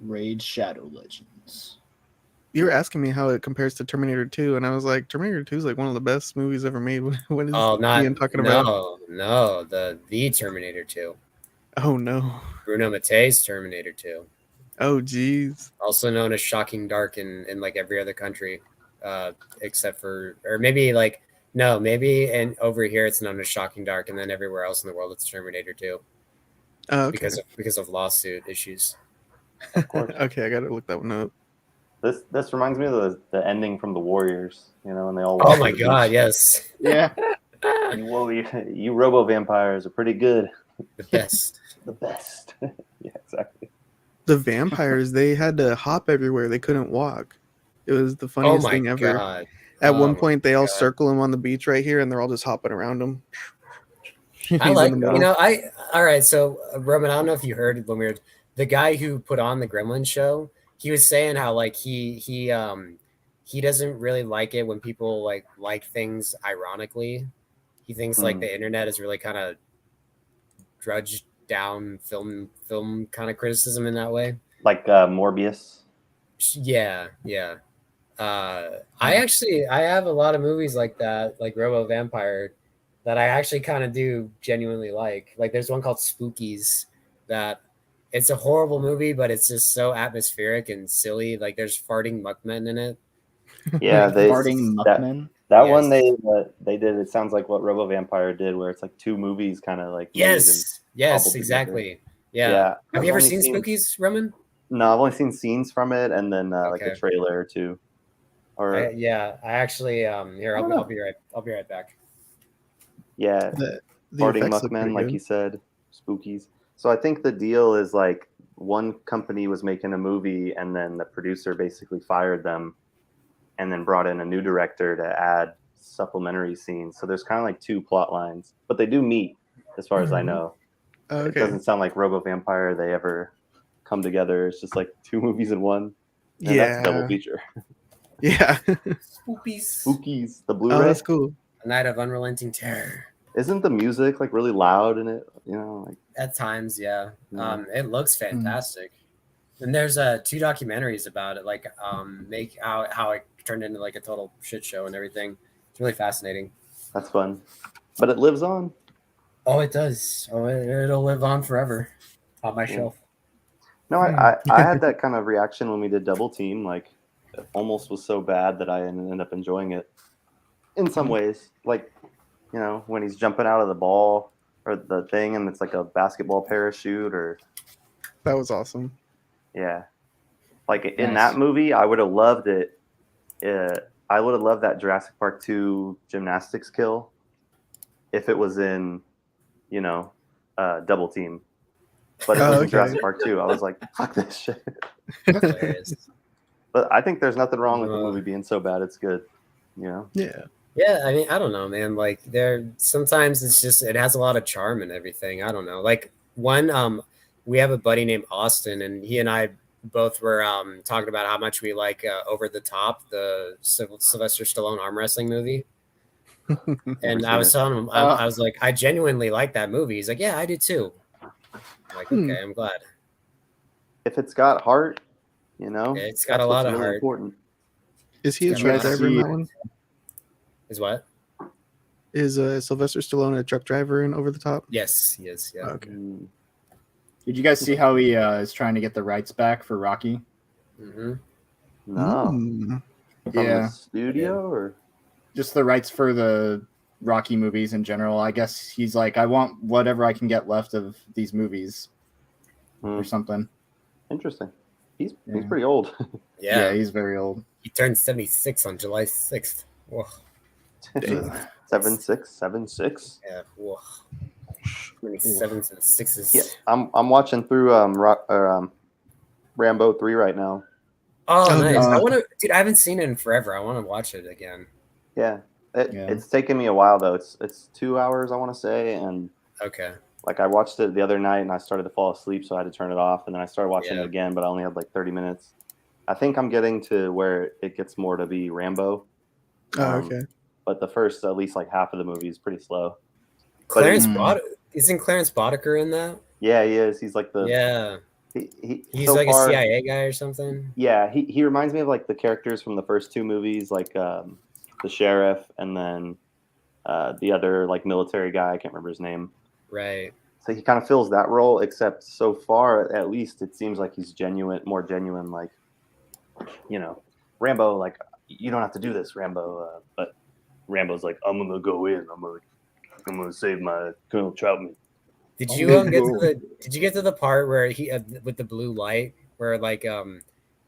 Raid Shadow Legends. You were asking me how it compares to Terminator 2, and I was like, Terminator 2 is like one of the best movies ever made. What is Ian talking about? No, the Terminator 2. Oh no. Bruno Mattei's Terminator 2. Oh geez. Also known as Shocking Dark in like every other country, except for, or maybe and over here it's known as Shocking Dark, and then everywhere else in the world it's Terminator 2. Okay. Because of lawsuit issues. Okay, I gotta look that one up. This reminds me of the ending from The Warriors, you know, and they all. Oh my god, yes. Yeah. You robo vampires are pretty good. The best. The best. Yeah, exactly. The vampires, they had to hop everywhere. They couldn't walk. It was the Oh funniest my thing ever. god. At Oh one my point, they all God. circle him on the beach right here, and they're all just hopping around him. I like, all right. So Roman, I don't know if you heard when the guy who put on the Gremlins show, he was saying how like he doesn't really like it when people like things ironically. He thinks like the internet is really kind of drudged down film kind of criticism in that way. Like Morbius. Yeah. I have a lot of movies like that, like Robo Vampire, that I actually kind of do genuinely like. Like there's one called Spookies that it's a horrible movie, but it's just so atmospheric and silly. Like there's farting muckmen in it. Yeah, Farting muckmen. That Yes. one they did. It sounds like what Robo Vampire did, where it's like two movies kind of like. Yes, cobbled exactly. together. Yeah. Have you I've ever only seen Spookies, Roman? No, I've only seen scenes from it, and then like a trailer or two. Or I actually here I'll be right back. Yeah, The farting effects look muckmen, pretty like good. you said, Spookies. So I think the deal is like one company was making a movie, and then the producer basically fired them, and then brought in a new director to add supplementary scenes. So there's kind of like two plot lines, but they do meet, as far as I know. It Okay. doesn't sound like Robo Vampire they ever come together. It's just like two movies in one. And Yeah. that's a double feature. Yeah. Spookies, the Oh, Blu-ray. that's cool. A Night of Unrelenting Terror. Isn't the music like really loud in it? You know, like At times, yeah. Yeah. It looks fantastic. And there's two documentaries about it, like make how it turned into like a total shit show and everything. It's really fascinating. that's fun. But it lives on. Oh, it does. Oh, it'll live on forever on my shelf. No, I had that kind of reaction when we did Double Team. Like, it almost was so bad that I ended up enjoying it in some ways. Like, you know, when he's jumping out of the ball or the thing and it's like a basketball parachute or, That was awesome. yeah. Like, in that movie, I would have loved it. I would have loved that Jurassic Park 2 gymnastics kill if it was in, you know, Double Team. But it was in Jurassic Park 2. I was like, fuck this shit. Hilarious. But I think there's nothing wrong with the movie being so bad it's good. You know? Yeah. Yeah, I mean, I don't know, man. Like sometimes it's just it has a lot of charm and everything. I don't know. Like we have a buddy named Austin, and he and I both were talking about how much we like Over the Top, the Sylvester Stallone arm wrestling movie. And I was telling him, I was like, I genuinely like that movie. He's like, yeah, I do too. I'm like, okay, I'm glad. If it's got heart, you know, it's got a lot of heart. Important. Is he a truck driver in that one? Is what? Is Sylvester Stallone a truck driver in Over the Top? Yes, he is. Yeah. Okay. Did you guys see how he is trying to get the rights back for Rocky? Mm-hmm. No. From the studio or just the rights for the Rocky movies in general? I guess he's like, I want whatever I can get left of these movies or something. Interesting. He's pretty old. Yeah, he's very old. He turned 76 on July 6th. Whoa. 76. Yeah. Whoa. Many sevens and sixes. Yeah, I'm watching through Rambo 3 right now. Oh, nice. I want to, dude. I haven't seen it in forever. I want to watch it again. Yeah, it's taken me a while though. It's 2 hours, I want to say, and okay. Like I watched it the other night and I started to fall asleep, so I had to turn it off, and then I started watching it again, but I only had like 30 minutes. I think I'm getting to where it gets more to be Rambo. Okay. But the first, at least like half of the movie is pretty slow. Clarence isn't Clarence Boddicker in that? Yeah, he is. He's like the he's so like far, a CIA guy or something. Yeah, he reminds me of like the characters from the first two movies, like the sheriff and then the other like military guy. I can't remember his name. Right. So he kind of fills that role, except so far, at least, it seems like he's more genuine. Like, you know, Rambo, like, you don't have to do this, Rambo. But Rambo's like, I'm gonna go in. I'm gonna save my Colonel Troutman. Did you get to the part where he with the blue light, where like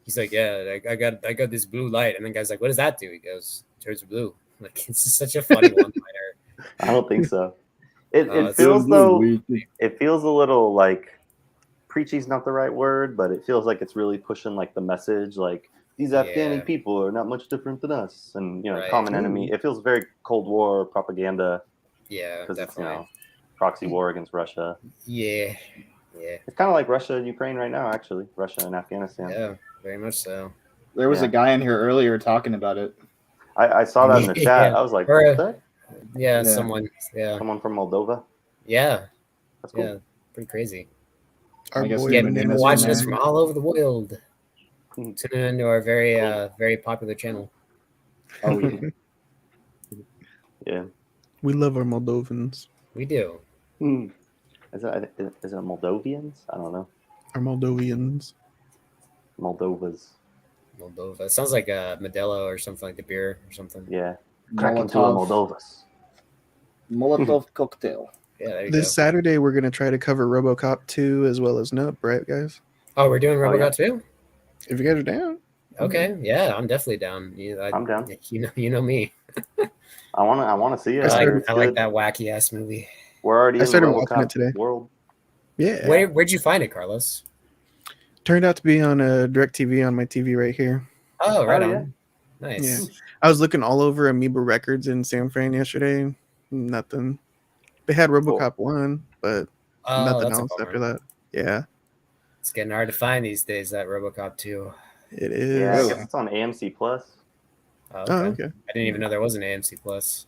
he's like, yeah, I got this blue light, and then the guy's like, what does that do? He goes, turns blue. Like, it's just such a funny one-liner. I don't think so. It it's- feels though. It feels a little like preachy's not the right word, but it feels like it's really pushing like the message, like these Afghani people are not much different than us, and you know, common enemy. It feels very Cold War propaganda. Yeah, because it's, definitely. Proxy war against Russia. Yeah. It's kind of like Russia and Ukraine right now, actually. Russia and Afghanistan. Yeah, very much so. There was a guy in here earlier talking about it. I saw that in the chat. I was like, what the heck? Someone from Moldova. Yeah, that's cool. Yeah, pretty crazy. Our boy watching us from all over the world. Tune into our very very popular channel. Oh yeah. Yeah. We love our Moldovans. We do. Is it Moldovians? I don't know. Our Moldovians. Moldova. It sounds like Modelo or something, like the beer or something. Yeah. Crack into a Moldovas. Molotov cocktail. Yeah, this Saturday we're gonna try to cover RoboCop 2 as well as Nope, right, guys? Oh, we're doing RoboCop 2? If you guys are down. Okay, yeah, I'm definitely down. I'm down. You know me. I wanna see it. I like that wacky ass movie. We're already I started watching it today. World. Yeah. Where'd you find it, Carlos? Turned out to be on a DirecTV on my TV right here. Oh, right on. Yeah. Nice. Yeah. I was looking all over Amoeba Records in San Fran yesterday. Nothing. They had RoboCop 1, but nothing else after that. Yeah. It's getting hard to find these days, that RoboCop 2. It is. Yeah, I guess it's on AMC Plus. Oh, okay. I didn't even know there was an AMC Plus.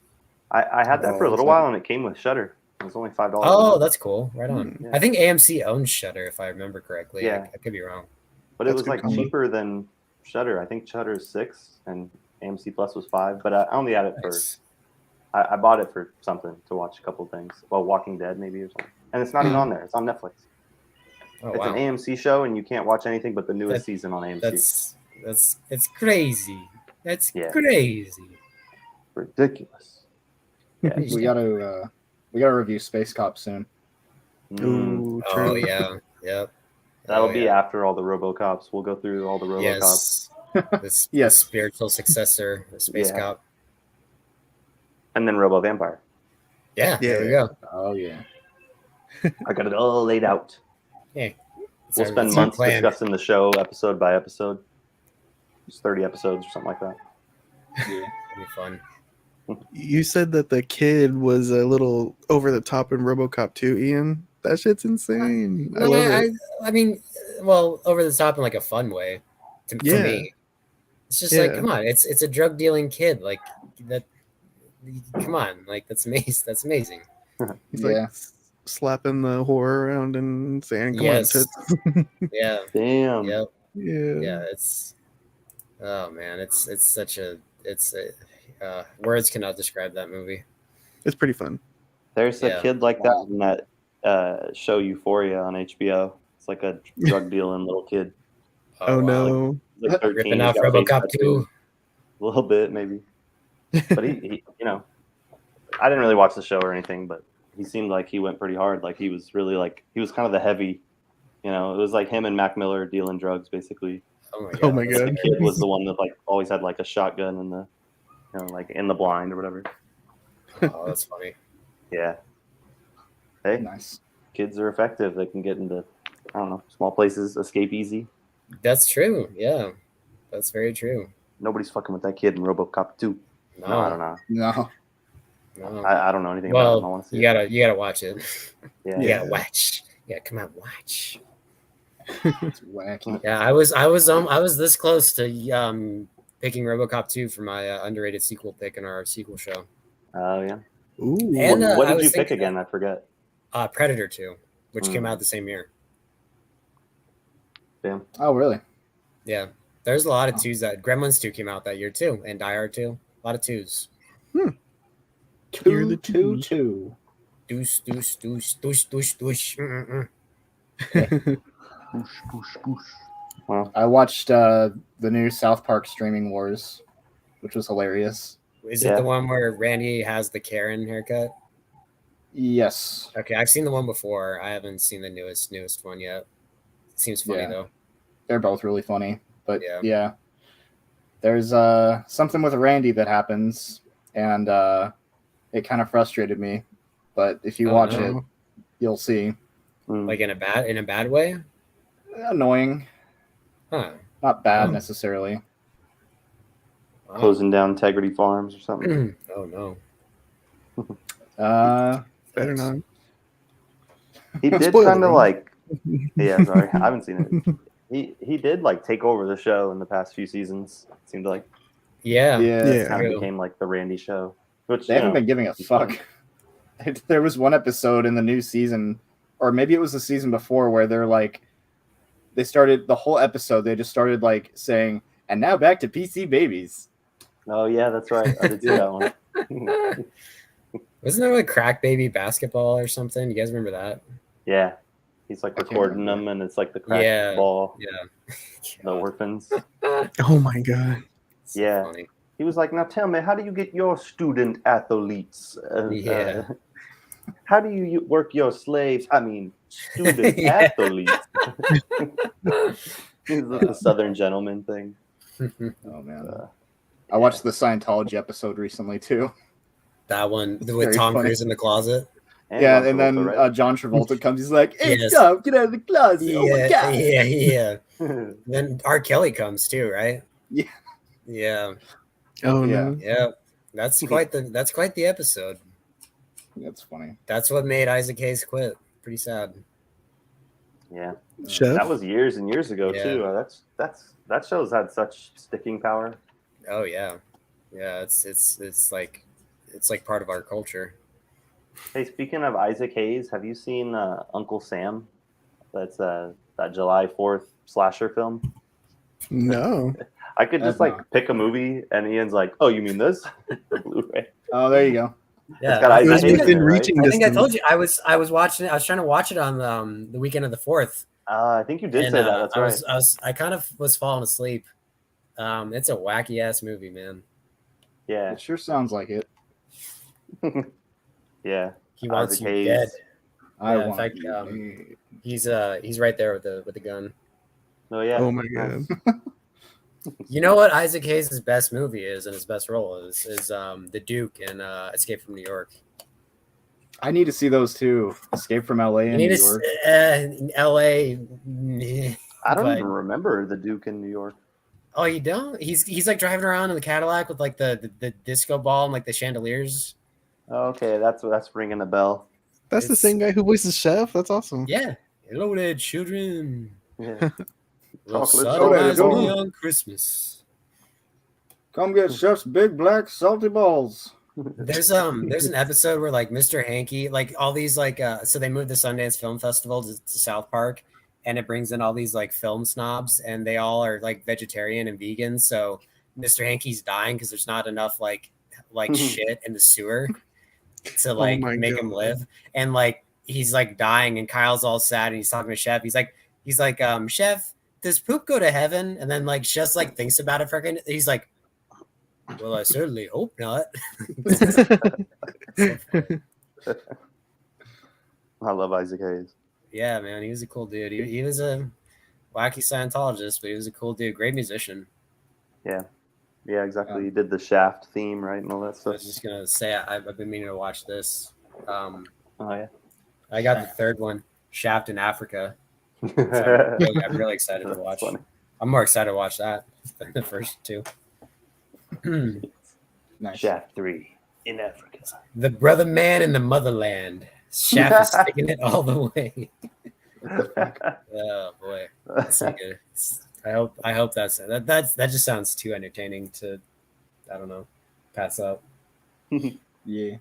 I had that for a little while, and it came with Shudder. It was only $5. Oh, that's cool. Right on. Yeah. I think AMC owns Shudder, if I remember correctly. Yeah. I could be wrong. But it was like cheaper than Shudder. I think Shudder is $6 and AMC Plus was $5. But I only had it for. I bought it for something to watch a couple things. Well, Walking Dead maybe or something. And it's not even on there. It's on Netflix. Oh, it's an AMC show, and you can't watch anything but the newest season on AMC. It's crazy. That's crazy. Ridiculous. Yeah, we gotta review Space Cop soon. Ooh, true. Oh yeah, yep. That'll be after all the RoboCops. We'll go through all the RoboCops. Yes, the spiritual successor, the Space Cop, and then Robo Vampire. Yeah, there we go. Oh yeah, I got it all laid out. Yeah, we'll spend months discussing the show episode by episode. It's 30 episodes or something like that. Yeah, it'll be fun. You said that the kid was a little over the top in RoboCop 2, Ian. That shit's insane. I love it. I mean, well, over the top in like a fun way. For me, it's just like, come on, it's a drug dealing kid, like that. Come on, like that's amazing. That's amazing. He's like slapping the whore around and saying, "Come on, tits." Yeah. Damn. Yep. Yeah. Yeah. It's. Oh man, it's such a words cannot describe that movie. It's pretty fun. There's a kid like that in that show Euphoria on HBO. It's like a drug dealing little kid. Oh no! Like 13, ripping off RoboCop 2. A little bit maybe, but he I didn't really watch the show or anything, but he seemed like he went pretty hard. Like he was really he was kind of the heavy. It was like him and Mac Miller dealing drugs basically. Oh my god! The kid was the one that always had a shotgun in the, in the blind or whatever. Oh, that's funny. Yeah. Hey, nice. Kids are effective. They can get into, I don't know, small places, escape easy. That's true. Yeah, that's very true. Nobody's fucking with that kid in RoboCop 2. No, I don't know. No. I don't know anything about him. I want to see it. You gotta watch it. Yeah. You gotta watch. Yeah, come on, watch. It's wacky. Yeah, I was this close to picking RoboCop 2 for my underrated sequel pick in our sequel show. Oh yeah. Ooh. And what did you pick again? I forget. Predator 2, which came out the same year. Damn. Oh really? Yeah. There's a lot of twos. That Gremlins 2 came out that year too, and Die Hard 2. A lot of twos. Two. Doosh, doosh, doosh, doosh, doosh, doosh. Well, I watched the new South Park Streaming Wars, which was hilarious. Is it the one where Randy has the Karen haircut? Yes. Okay, I've seen the one before. I haven't seen the newest one yet. Seems funny though. They're both really funny. But yeah, there's something with Randy that happens, and it kind of frustrated me. But if you watch it, you'll see. Like in a bad way? Annoying. Huh. Not bad necessarily. Wow. Closing down Integrity Farms or something. Oh no. Better not. He did kind of like. Yeah, sorry, I haven't seen it. He did like take over the show in the past few seasons. It seemed like. Yeah. Yeah. Kind of became like the Randy show, which they haven't been giving a fuck. There was one episode in the new season, or maybe it was the season before, where they're like, they started the whole episode. They just started like saying, "And now back to PC babies." Oh yeah, that's right. I did see that one. Wasn't there like Crack Baby Basketball or something? You guys remember that? Yeah, he's like recording them, and it's like the crack ball. Yeah, the orphans. Oh my god. So yeah, funny. he was like, "Now tell me, how do you get your student athletes? How do you work your slaves? I mean, student athletes." It's the Southern gentleman thing. Oh man, I watched the Scientology episode recently too. That one with Tom Cruise in the closet. And then John Travolta comes. He's like, "Hey, Tom, get out of the closet!" Yeah, oh my god! Yeah. Then R. Kelly comes too, right? Yeah. Yeah. Oh no. Yeah. That's quite the episode. That's funny. That's what made Isaac Hayes quit. Pretty sad. Yeah. Chef? That was years and years ago too. That show's had such sticking power. Oh yeah. Yeah, it's like part of our culture. Hey, speaking of Isaac Hayes, have you seen Uncle Sam? That's that July 4th slasher film. No. I could just pick a movie, and Ian's like, "Oh, you mean this?" The Blu-ray. Oh, there you go. Yeah, it's got Isaac Hayes in it, right? I think I told you I was watching it. I was trying to watch it on the weekend of the 4th. I think you did say that. That's right. I kind of was falling asleep. It's a wacky ass movie, man. Yeah, it sure sounds like it. Yeah, he wants you dead. In fact, he's right there with the gun. Oh yeah. Oh my god. You know what Isaac Hayes' best movie is, and his best role is the Duke in Escape from New York. I need to see those too. Escape from LA and New York. LA. I don't even remember the Duke in New York. Oh, you don't? He's like driving around in the Cadillac with like the disco ball and like the chandeliers. Okay, that's ringing a bell. That's the same guy who voices Chef. That's awesome. Yeah. Hello there, children. Yeah. On Christmas. Come get Chef's big black salty balls. There's an episode where like Mr. Hanky, like all these like so they moved the Sundance Film Festival to South Park, and it brings in all these like film snobs, and they all are like vegetarian and vegan. So Mr. Hanky's dying because there's not enough like shit in the sewer to like make him live, and like he's like dying, and Kyle's all sad, and he's talking to Chef. He's like Chef, does poop go to heaven? And then like just like thinks about it for a second. He's like, well, I certainly hope not. I love Isaac Hayes. Yeah, man, he was a cool dude. He was a wacky Scientologist, but he was a cool dude. Great musician. Yeah, exactly. He did the Shaft theme, right, and all that stuff. I was just gonna say I've been meaning to watch this. Oh yeah, I got the third one, Shaft in Africa. So I'm really excited to watch. Funny. I'm more excited to watch that than the first two. Nice. Shaft 3 in Africa. The brother man in the motherland. Shaft is sticking it all the way. Oh boy, that's so good. I hope that just sounds too entertaining to, I don't know, pass up. Yeah.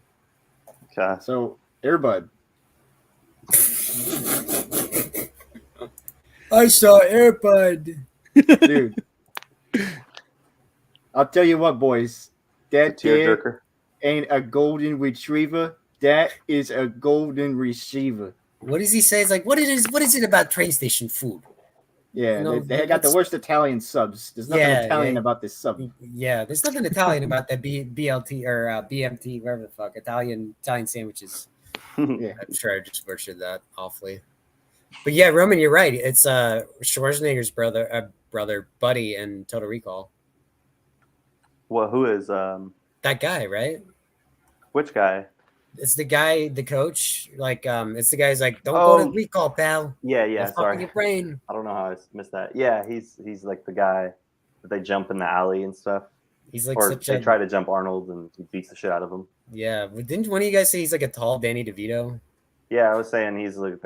Okay. So Airbud. I saw Airbud. Dude. I'll tell you what, boys. That there ain't a golden retriever. That is a golden receiver. What does he say? It's like, what is it about train station food? Yeah, you know, they got the worst Italian subs. There's nothing Italian about this sub. Yeah, there's nothing Italian about that BLT or BMT, whatever the fuck, Italian sandwiches. Yeah. I'm sure I just butchered that awfully. But yeah, Roman, you're right. It's Schwarzenegger's brother Buddy in Total Recall. Well, who is that guy, right? Which guy? It's the guy, the coach. Like, it's the guy's like, don't go to recall, pal. Yeah. Sorry, your brain. I don't know how I missed that. Yeah, he's like the guy that they jump in the alley and stuff. He's like they try to jump Arnold and he beats the shit out of him. Yeah, didn't one of you guys say he's like a tall Danny DeVito? Yeah, I was saying he's like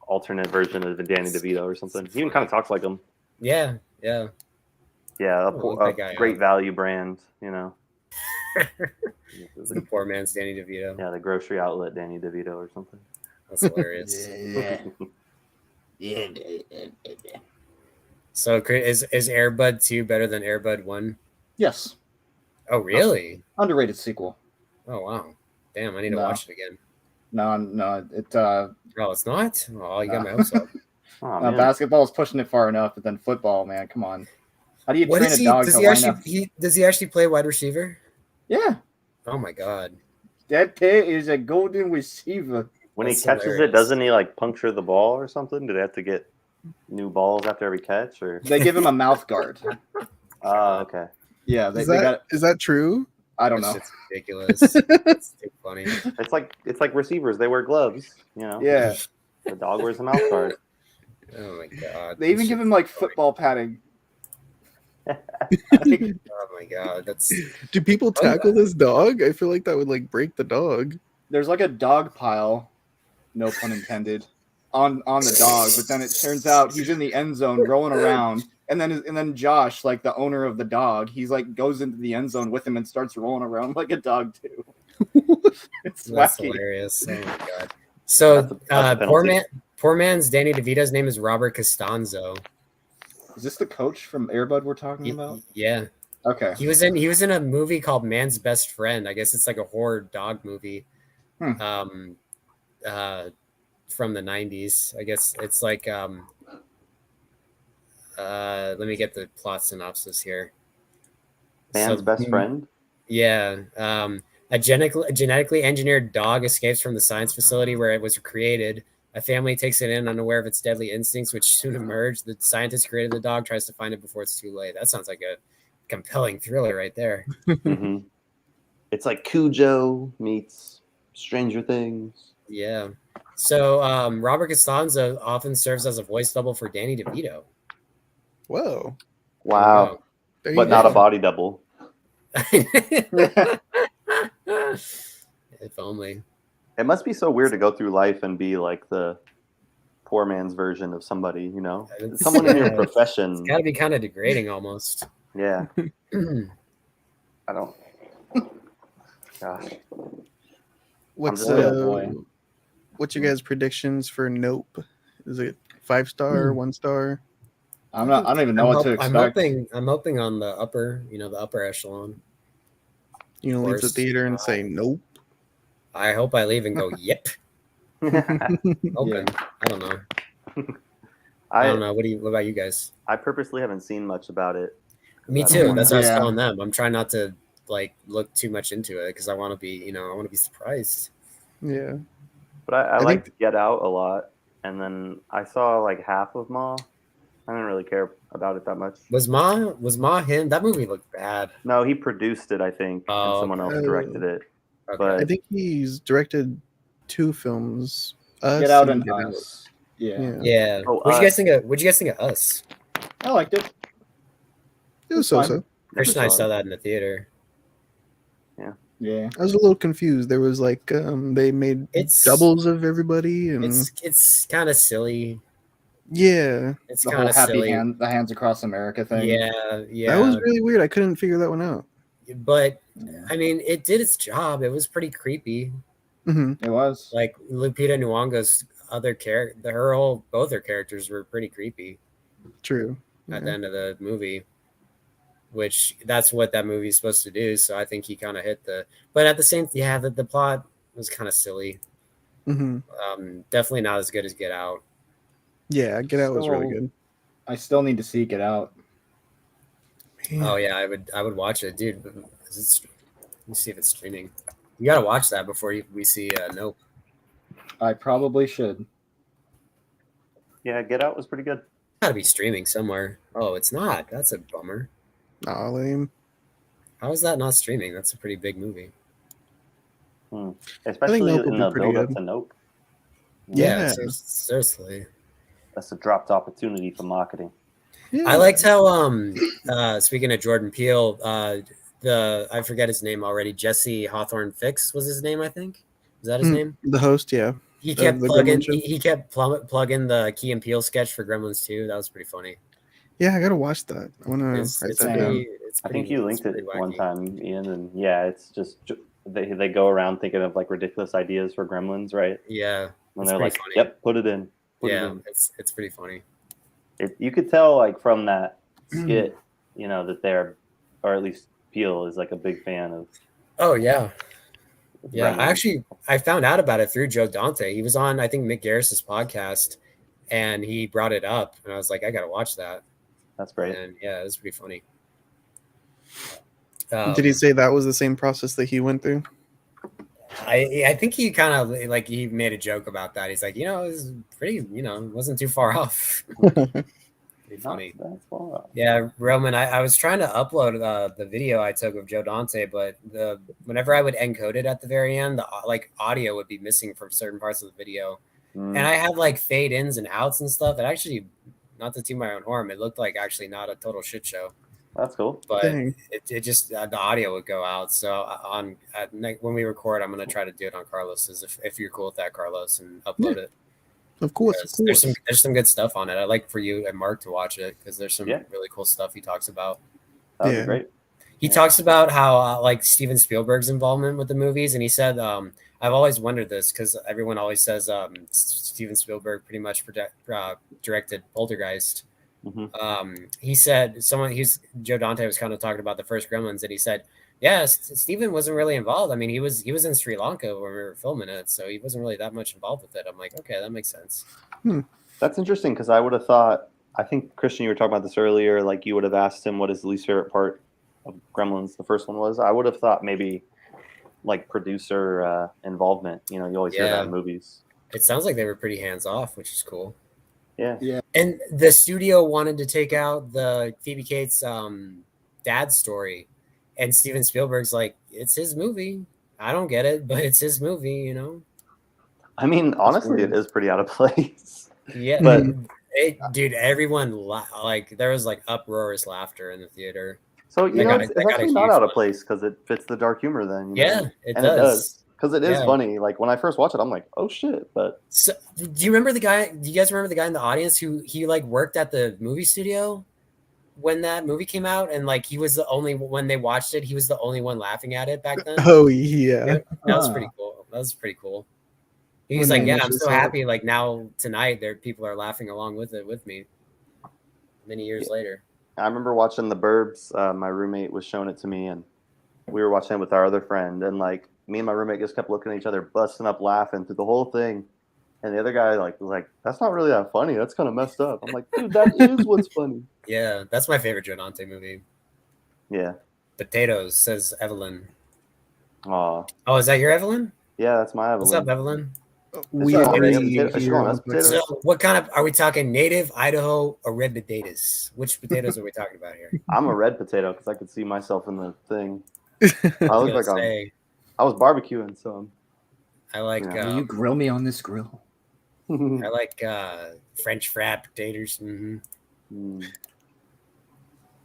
alternate version of the Danny DeVito or something. He even kind of talks like him. Yeah. A great value brand, you know. The poor man's Danny DeVito. Yeah, the grocery outlet Danny DeVito or something. That's hilarious. Yeah. So is Air Bud 2 better than Air Bud 1? Yes. Oh, really? Underrated sequel. Oh, wow. Damn, I need to watch it again. No. It's not? Oh, you got my hopes up. Basketball is pushing it far enough, but then football, man, come on. How do you train a dog to line up? Does he actually play wide receiver? Yeah. Oh my god. That kid is a golden receiver. When he catches it, doesn't he like puncture the ball or something? Do they have to get new balls after every catch, or they give him a mouth guard? Oh, okay. Yeah, is that true? I don't know. It's ridiculous. It's too funny. It's like receivers. They wear gloves, you know. Yeah. The dog wears a mouth guard. Oh my god. They even give him like football padding. Oh my god, do people tackle this dog? I feel like that would like break the dog. There's like a dog pile, no pun intended, on the dog, but then it turns out he's in the end zone rolling around, and then Josh, like the owner of the dog, he's like goes into the end zone with him and starts rolling around like a dog too. That's wacky. Hilarious. Oh my god. So poor man's Danny DeVito's name is Robert Costanzo. Is this the coach from Air Bud we're talking about? Yeah. Okay. He was in a movie called Man's Best Friend. I guess it's like a horror dog movie. From the 90s. I guess it's like let me get the plot synopsis here. Man's best friend? Yeah. A genetically engineered dog escapes from the science facility where it was created. A family takes it in, unaware of its deadly instincts, which soon emerge. The scientist created the dog, tries to find it before it's too late. That sounds like a compelling thriller right there. Mm-hmm. It's like Cujo meets Stranger Things. Yeah. So Robert Costanzo often serves as a voice double for Danny DeVito. Whoa. Wow. But not a body double. If only. It must be so weird to go through life and be like the poor man's version of somebody, you know? Someone in your profession. It's got to be kind of degrading almost. Yeah. I don't. Gosh. What's your guys' predictions for Nope? Is it 5-star, 1-star? I don't even know what to expect. I'm hoping on the upper echelon. You know, leave the theater and say nope. I hope I leave and go, yep. Open. Yeah. I don't know. I don't know. What about you guys? I purposely haven't seen much about it. Me too. That's what I was telling them. I'm trying not to like look too much into it because I want to be, I want to be surprised. Yeah. But I liked Get Out a lot, and then I saw like half of Ma. I didn't really care about it that much. Was Ma him? That movie looked bad. No, he produced it, I think, and someone else directed it. Okay. But I think he's directed 2 films. Get Out and Us. Yeah. Oh, what'd you guys think of Us? I liked it. It was so-so. Kristian and I saw that in the theater. Yeah. I was a little confused. There was like they made doubles of everybody, and it's kind of silly. Yeah, it's the kind of silly. The Hands Across America thing. Yeah. That was really weird. I couldn't figure that one out. But I mean, it did its job. It was pretty creepy. Mm-hmm. It was like Lupita Nyong'o's other both her characters were pretty creepy. True. At the end of the movie, which that's what that movie is supposed to do. So I think he kind of hit but at the same, the plot was kind of silly. Mm-hmm. Definitely not as good as Get Out. Yeah, Get Out was really good. I still need to see Get Out. Man. Oh yeah, I would watch it, dude. Let me see if it's streaming. You gotta watch that before we see Nope. I probably should. Yeah, Get Out was pretty good. Gotta be streaming somewhere. Oh, it's not. That's a bummer. Aw, lame. How is that not streaming? That's a pretty big movie. Especially Nope in will the be pretty build up good. to Nope. Yeah, Yeah. seriously. That's a dropped opportunity for marketing. Yeah. I liked how speaking of Jordan Peele, I forget his name already. Jesse Hawthorne Fix was his name, I think. Is that his name? The host, yeah. He kept the plugging. Gremlin show? He kept plugging the Key and Peele sketch for Gremlins 2. That was pretty funny. Yeah, I gotta watch that. I wanna write that down. I think you linked it one time, Ian, and yeah, it's just they go around thinking of like ridiculous ideas for Gremlins, right? Yeah, and they're like, funny. "Yep, put it in." It's pretty funny. You could tell like from that skit, that they're, or at least Peele is like a big fan of. Oh yeah. Yeah, Gremlins. I found out about it through Joe Dante. He was on, I think, Mick Garris's podcast, and he brought it up, and I was like, I gotta watch that. That's great. And yeah, it was pretty funny. Did he say that was the same process that he went through? I think he kind of like he made a joke about that. He's like, it was pretty, it wasn't too far off. Pretty funny. Yeah, Roman, I was trying to upload the video I took of Joe Dante, but whenever I would encode it at the very end, the audio would be missing from certain parts of the video. And I had like fade ins and outs and stuff. It actually, not to toot my own horn, it looked like actually not a total shit show. That's cool. But it just the audio would go out. So when we record, I'm gonna try to do it on Carlos's if you're cool with that, Carlos, and upload it. Of course. There's some good stuff on it. I'd like for you and Mark to watch it because there's some really cool stuff he talks about. That would be great. He talks about how like Steven Spielberg's involvement with the movies, and he said, I've always wondered this because everyone always says Steven Spielberg pretty much directed Poltergeist. He said Joe Dante was kind of talking about the first Gremlins, and he said, yeah, Steven wasn't really involved. I mean, he was in Sri Lanka when we were filming it, so he wasn't really that much involved with it. I'm like, okay, that makes sense. That's interesting because I would have thought, I think, Kristian, you were talking about this earlier, like you would have asked him what his least favorite part of Gremlins, the first one, was. I would have thought maybe like producer involvement. You always hear that in movies. It sounds like they were pretty hands off, which is cool. Yeah. And the studio wanted to take out the Phoebe Cates' dad's story. And Steven Spielberg's like, it's his movie. I don't get it, but it's his movie, I mean, honestly, it is pretty out of place. Yeah, but dude, everyone there was like uproarious laughter in the theater. So it's actually not out of place because it fits the dark humor. Then it does because it is funny. Like when I first watched it, I'm like, oh shit! But so, do you remember the guy? Do you guys remember the guy in the audience who worked at the movie studio when that movie came out, and he was the only when they watched it, he was the only one laughing at it back then. Oh yeah, that was pretty cool. He was like, yeah, I'm so happy. Like now tonight, people are laughing along with it with me. Many years later, I remember watching The Burbs. My roommate was showing it to me, and we were watching it with our other friend, and me and my roommate just kept looking at each other, busting up laughing through the whole thing. And the other guy was like, that's not really that funny. That's kind of messed up. I'm like, dude, that is what's funny. Yeah, that's my favorite Joe Dante movie. Yeah. Potatoes, says Evelyn. Oh, is that your Evelyn? Yeah, that's my Evelyn. What's up, Evelyn? We already So what kind of, are we talking native, Idaho, or red potatoes? Which potatoes are we talking about here? I'm a red potato because I could see myself in the thing. I look like I was barbecuing, so I like. You grill me on this grill. I like French fried potatoes.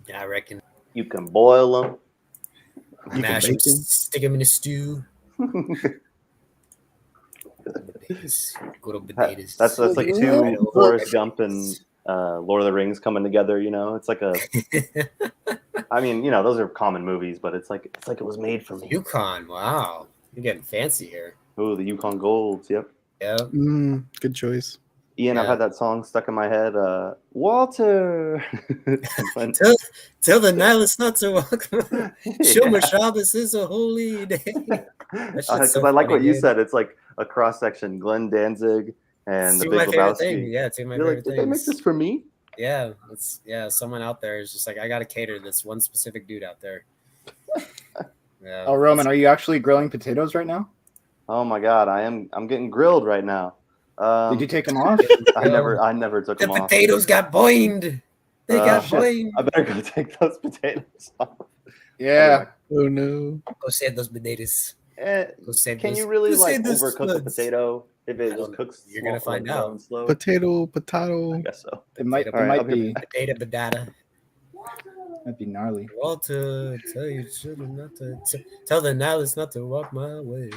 Yeah, I reckon you can boil them, mash them, stick them in a stew. Good old potatoes. That's like two Forrest Gump and Lord of the Rings coming together. It's like a. I mean, those are common movies, but it's like it was made for me. Yukon, wow, you're getting fancy here. Oh, the Yukon Golds. Yep. Good choice. Ian, I've had that song stuck in my head. Walter. Tell the Nihilist not to walk. Shomer Shabbos is a holy day. Because I like what you said. It's like a cross section. Glenn Danzig and the Big Lebowski. Yeah, two of my favorite things. Did they make this for me? Yeah, someone out there is just like, I got to cater to this one specific dude out there. Yeah. Oh, Roman, are you actually grilling potatoes right now? Oh my God, I'm getting grilled right now. Did you take them off? I never took The them off. potatoes got boinged. They got boinged. I better go take those potatoes off. Yeah. Oh no. Go save those potatoes. Can you really overcook a potato if it just cooks? You're gonna find out. Slow? Potato. I guess so. It might be. Potato badada. That'd be gnarly. Walter, tell your children not to tell the nihilists not to walk my way.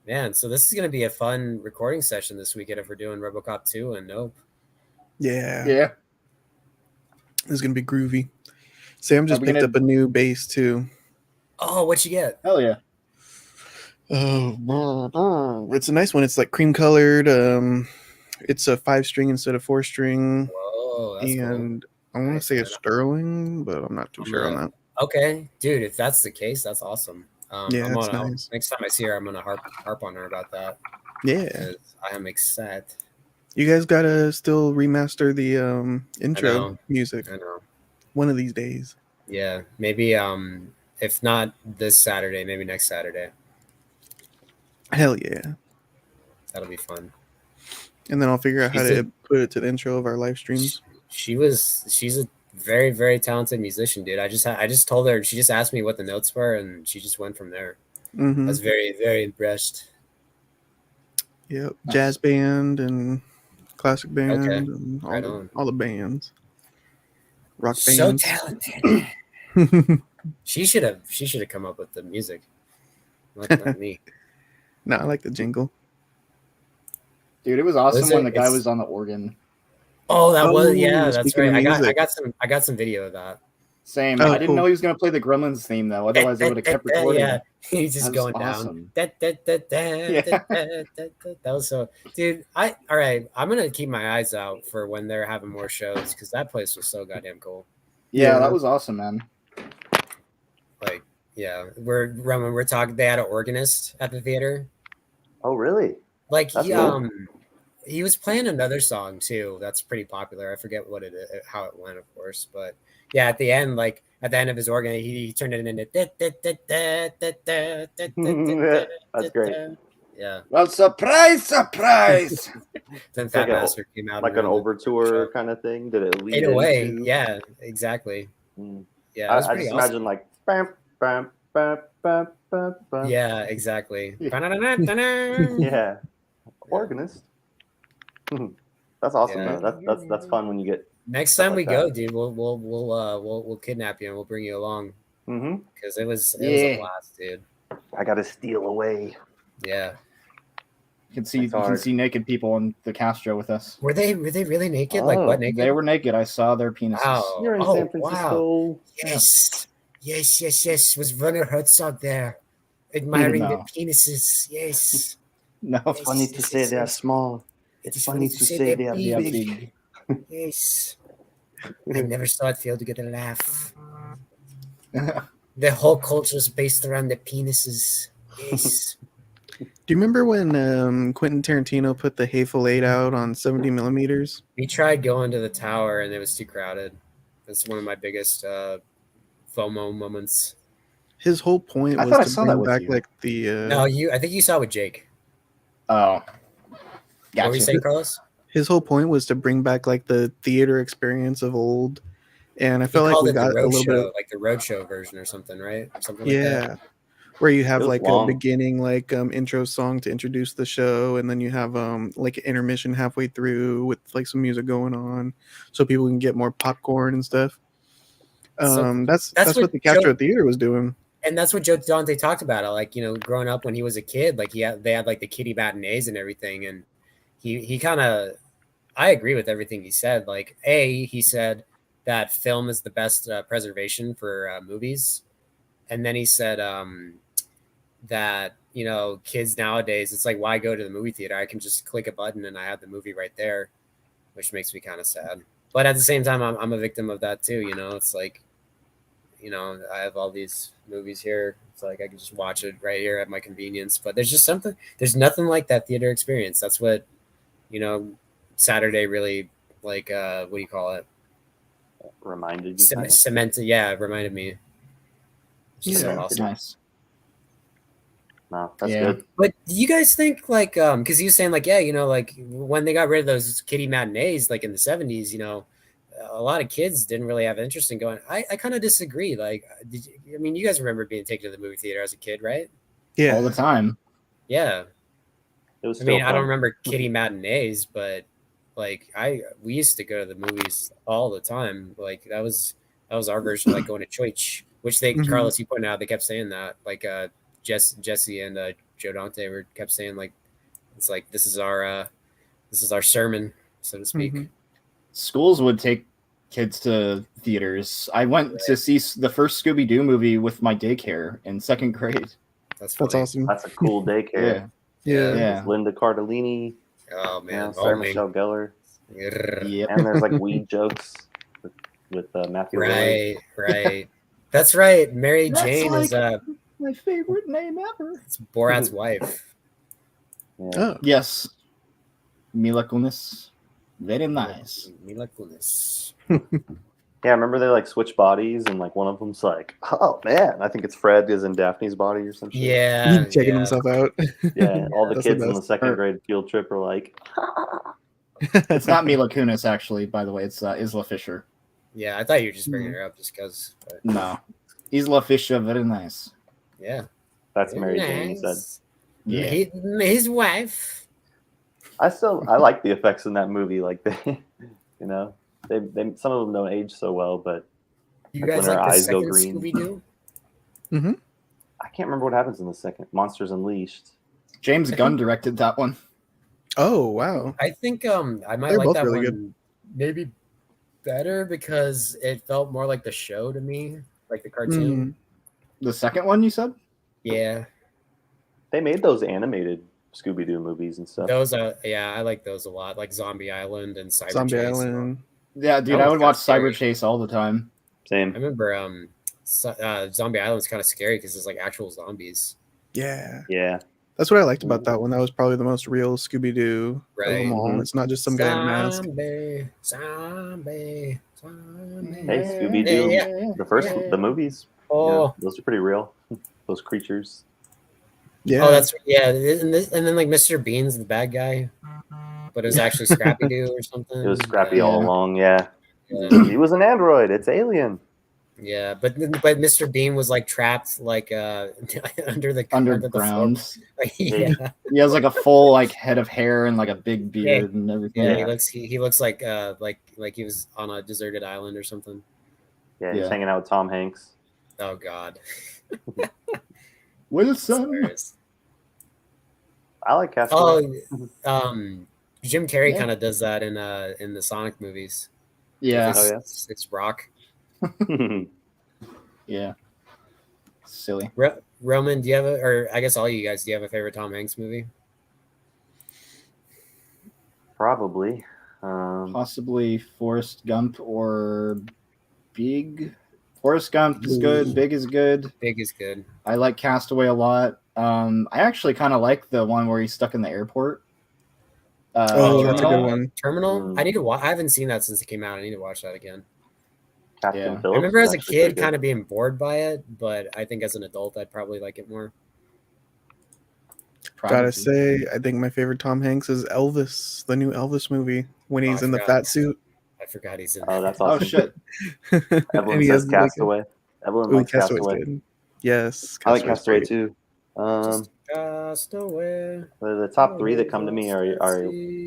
Man, so this is gonna be a fun recording session this weekend if we're doing RoboCop 2 and Nope. Yeah. Yeah. It's gonna be groovy. Sam just picked up a new bass too. Oh, what you get? Hell yeah. Oh, it's a nice one. It's like cream colored. It's a 5-string instead of 4-string. Whoa, that's and cool. I want to say it's sterling, but I'm not too sure on that. Okay, dude, if that's the case, that's awesome. Yeah, that's nice. Next time I see her, I'm gonna harp on her about that. Yeah, I am excited. You guys gotta still remaster the intro music. I know. One of these days. Yeah, maybe if not this Saturday, maybe next Saturday. Hell yeah. That'll be fun. And then I'll figure out how to put it to the intro of our live streams. She's a very, very talented musician, dude. I just told her, she just asked me what the notes were and she just went from there. Mm-hmm. I was very, very impressed. Yep. Jazz band and classic band and all the bands. Rock bands. So talented. She should have come up with the music. Not me. No, I like the jingle. Dude, it was awesome when the guy was on the organ. Oh, that's right. I got some video of that. Same. I didn't know he was gonna play the Gremlins theme though. Otherwise, they would have kept recording. Yeah, he's just going down. That was so, dude. All right. I'm gonna keep my eyes out for when they're having more shows because that place was so goddamn cool. Yeah, that was awesome, man. Like, yeah, we're talking. They had an organist at the theater. Oh, really? Like he was playing another song too. That's pretty popular. I forget how it went, of course, but yeah, at the end of his organ, he turned it into. That's great. Yeah. Well, surprise! Then Fat Master came out like an overture kind of thing. Did it lead in a way? Yeah, exactly. Yeah, I just imagine like. Yeah, exactly. Yeah, organist. That's awesome. Yeah. That's fun when you get. Next time we go, dude, we'll kidnap you and we'll bring you along. Because it was a blast, dude. I gotta steal away. Yeah. You can see naked people in the Castro with us. Were they really naked? Like what naked? They were naked. I saw their penises. Wow. You're in San Francisco. Wow. Yes. Was Werner Herzog there, admiring the penises? Yes. No. It's funny to say they're small. It's funny to say they're big. Yes. I never saw it fail to get a laugh. The whole culture is based around the penises. Yes. Do you remember when Quentin Tarantino put the Hateful Eight out on 70 millimeters? We tried going to the tower and it was too crowded. That's one of my biggest FOMO moments. His whole point was to bring back like the. No, I think you saw it with Jake. Oh. Gotcha. What were you saying, Carlos? His whole point was to bring back like the theater experience of old, and I felt like we got a little bit like the roadshow version or something, right? Something like that. Where you have like a beginning like intro song to introduce the show, and then you have like an intermission halfway through with like some music going on, so people can get more popcorn and stuff. That's what the Castro Theatre was doing. And that's what Joe Dante talked about. Like, growing up when he was a kid, like they had like the kiddie matinees and everything, and he kind of, I agree with everything he said. Like, he said that film is the best preservation for movies, and then he said that kids nowadays, it's like, why go to the movie theater? I can just click a button and I have the movie right there, which makes me kind of sad. But at the same time, I'm a victim of that too. It's like, I have all these movies here. It's like I can just watch it right here at my convenience. But there's nothing like that theater experience. That's what, Saturday really, like, what do you call it? Reminded you. Cemented. Yeah, reminded me. Yeah, so awesome. Nice. No, that's good. But do you guys think like because he was saying like, yeah, you know, like when they got rid of those kiddie matinees like in the 70s, you know, a lot of kids didn't really have interest in going. I kind of disagree. Like, I mean, you guys remember being taken to the movie theater as a kid, right? Yeah, all the time. Yeah. It was I mean, still I don't fun. remember kiddie matinees, but like we used to go to the movies all the time. Like that was our version of like going to church, which they Mhm. Carlos, you pointed out, they kept saying that. Like Jesse and Joe Dante were kept saying like it's like this is our sermon, so to speak. Mhm. Schools would take kids to theaters. I went to see the first Scooby-Doo movie with my daycare in 2nd grade. That's funny. That's awesome. That's a cool daycare. Yeah. Yeah. It's Linda Cardellini. Oh Yeah, man, Sarah Michelle Gellar. Yep. And there's like weed jokes with Matthew Lillard. Right. That's right. Mary That's Jane is my favorite name ever. it's Borat's wife. Yeah. Oh, Yes. Mila Kunis. Very nice. Mila Kunis. Yeah, remember they like switch bodies and like one of them's like, oh man, I think it's Fred is in Daphne's body or some shit. Yeah, checking himself out. Yeah, all the That's kids the in the best. 2nd grade field trip are like, It's not Mila Kunis, actually, by the way. It's Isla Fisher. Yeah, I thought you were just bringing her up just because. No. Isla Fisher, very nice. Yeah, that's Mary Jane, he said. Yeah. His wife. I like the effects in that movie. Like they, you know, they some of them don't age so well, but You Like guys when her like the eyes go second green. Scooby-Doo? I can't remember what happens in the second. Monsters Unleashed. James Gunn directed that one. Oh wow. I think I might They're like both that really one good. maybe better because it felt more like the show to me, like the cartoon. The second one, you said? Yeah, They made those animated Scooby-Doo movies and stuff. those I like those a lot, like Zombie Island and Cyber Zombie Chase. Island. Yeah, dude, That I was would kinda watch scary. Cyber Chase all the time. I Same. remember Zombie Island's kind of scary because it's like actual zombies. Yeah. Yeah. That's what I liked about that one. That was probably the most real Scooby Doo of Right. them all. Mhm. It's not just some guy in a mask. Zombie. Hey, Scooby-Doo. Yeah. The movies. Oh. Yeah, those are pretty real. Those creatures. Yeah. Oh, that's and then like Mr. Bean's the bad guy, but it was actually Scrappy Doo or something. It was Scrappy all Yeah. along. Yeah. Yeah. He was an android. It's alien. Yeah, but Mr. Bean was like trapped like under the Underground. floor. Yeah, He has like a full like head of hair and like a big beard and everything. yeah. Yeah. He looks like he was on a deserted island or something. Yeah, he's Yeah. hanging out with Tom Hanks. Oh God, Wilson. hilarious. I like Castro. Oh, Jim Carrey Yeah. kind of does that in the Sonic movies. Yeah. Oh, yeah? It's rock. Yeah. Silly. Roman, do you have or I guess all you guys, do you have a favorite Tom Hanks movie? Probably. Possibly Forrest Gump or Big. Forrest Gump is good. Big is good. Big is good. I like Castaway a lot. I actually kind of like the one where he's stuck in the airport. Oh, that's a good Terminal. one. Terminal. Mm. I need to watch. I haven't seen that since it came out. I need to watch that again. Captain Yeah. Phillips. I remember is as a actually pretty kid kind of being bored by it, but I think as an adult I'd probably like it more. Probably. Gotta say, I think my favorite Tom Hanks is Elvis, the new Elvis movie, when he's I in the forgot. fat suit. I forgot he's in. Oh, that's Oh awesome. shit! Evelyn And he says has, like, Castaway. Evelyn Ooh, likes Castaway's Castaway. good. Yes, I like Castaway's Castaway great. too. Castaway. The top three that come to me are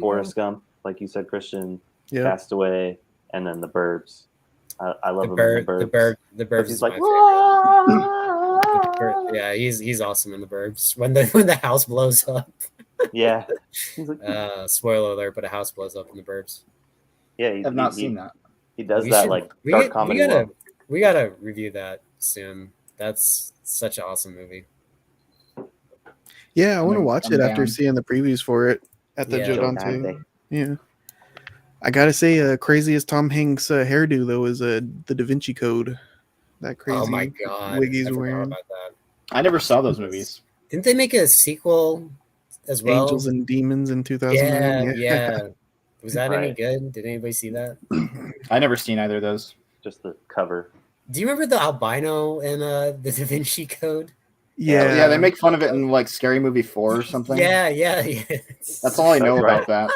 Forrest Gump, like you said, Christian, Yeah, Castaway, and then The Burbs. I love The him in Burbs. The Burbs He's is like, my favorite. The Burbs- yeah, he's awesome in the Burbs. When the house blows up. yeah. He's like, Spoiler alert, but a house blows up in the Burbs. yeah, I've not seen that. He does We that should- like we dark get- comedy. we gotta review that soon. That's such an awesome movie. yeah. I want to I'm watch it after down. seeing the previews for it at the Yeah. Joe Joe Dante. Dante. Yeah, I gotta say, craziest Tom Hanks hairdo though is the Da Vinci Code. That crazy. Oh my God, wig he's I forgot wearing. about that. I never saw those movies. Didn't they make a sequel as well? Angels and Demons in 2009. Yeah. Was that any Right. good? Did anybody see that? I never seen either of those. Just the cover. Do you remember the albino in the Da Vinci Code? Yeah, they make fun of it in like Scary Movie 4 or something. Yeah. That's all I know That's right. about that.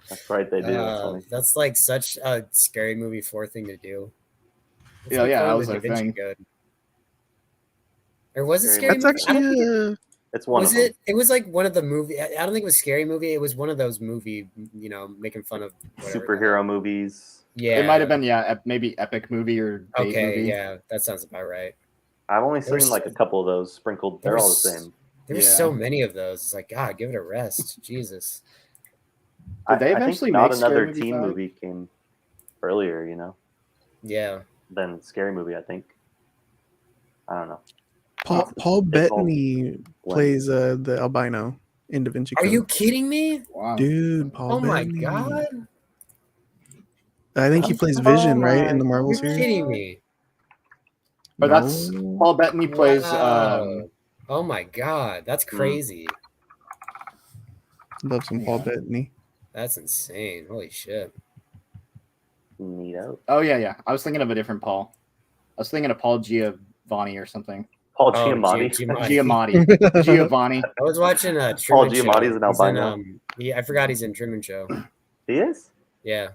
That's right, they do. That's funny. That's like such a Scary Movie 4 thing to do. Let's Yeah, make fun that of was the a Da Vinci thing. Code. Or was it Scary Scary that's Movie? I don't think actually It's one was of them. it? It was like one of the movie. I don't think it was Scary Movie. It was one of those movie, making fun of whatever the hell. Superhero movies. Yeah, It might have been maybe Epic Movie or Date Okay, Movie. yeah, that sounds about right. I've only There seen was- like a couple of those sprinkled. there They're all the was- same. There were Yeah. so many of those. It's like, God, give it a rest, Jesus. Did they I think eventually Not make Scary Another Movie Teen 5? movie came earlier, Yeah, than Scary Movie. I think. I don't know. Paul It's all Bettany blend. plays the albino in Da Vinci are Code. you kidding me? Wow. Dude, Paul Oh my Bettany. God, I think he plays Vision, right, in the Marvel you're series. kidding me. But that's No. Paul Bettany plays. Wow. Oh my God, that's crazy. Love some Paul Bettany. That's insane. Holy shit. Neato. Oh yeah. I was thinking of a different Paul. I was thinking of Paul Giovanni or something. Paul Oh, Giamatti. Giamatti. Giovanni. I was watching Paul Truman Show. Giamatti's an He's in, albino. I forgot he's in Truman Show. He is. Yeah,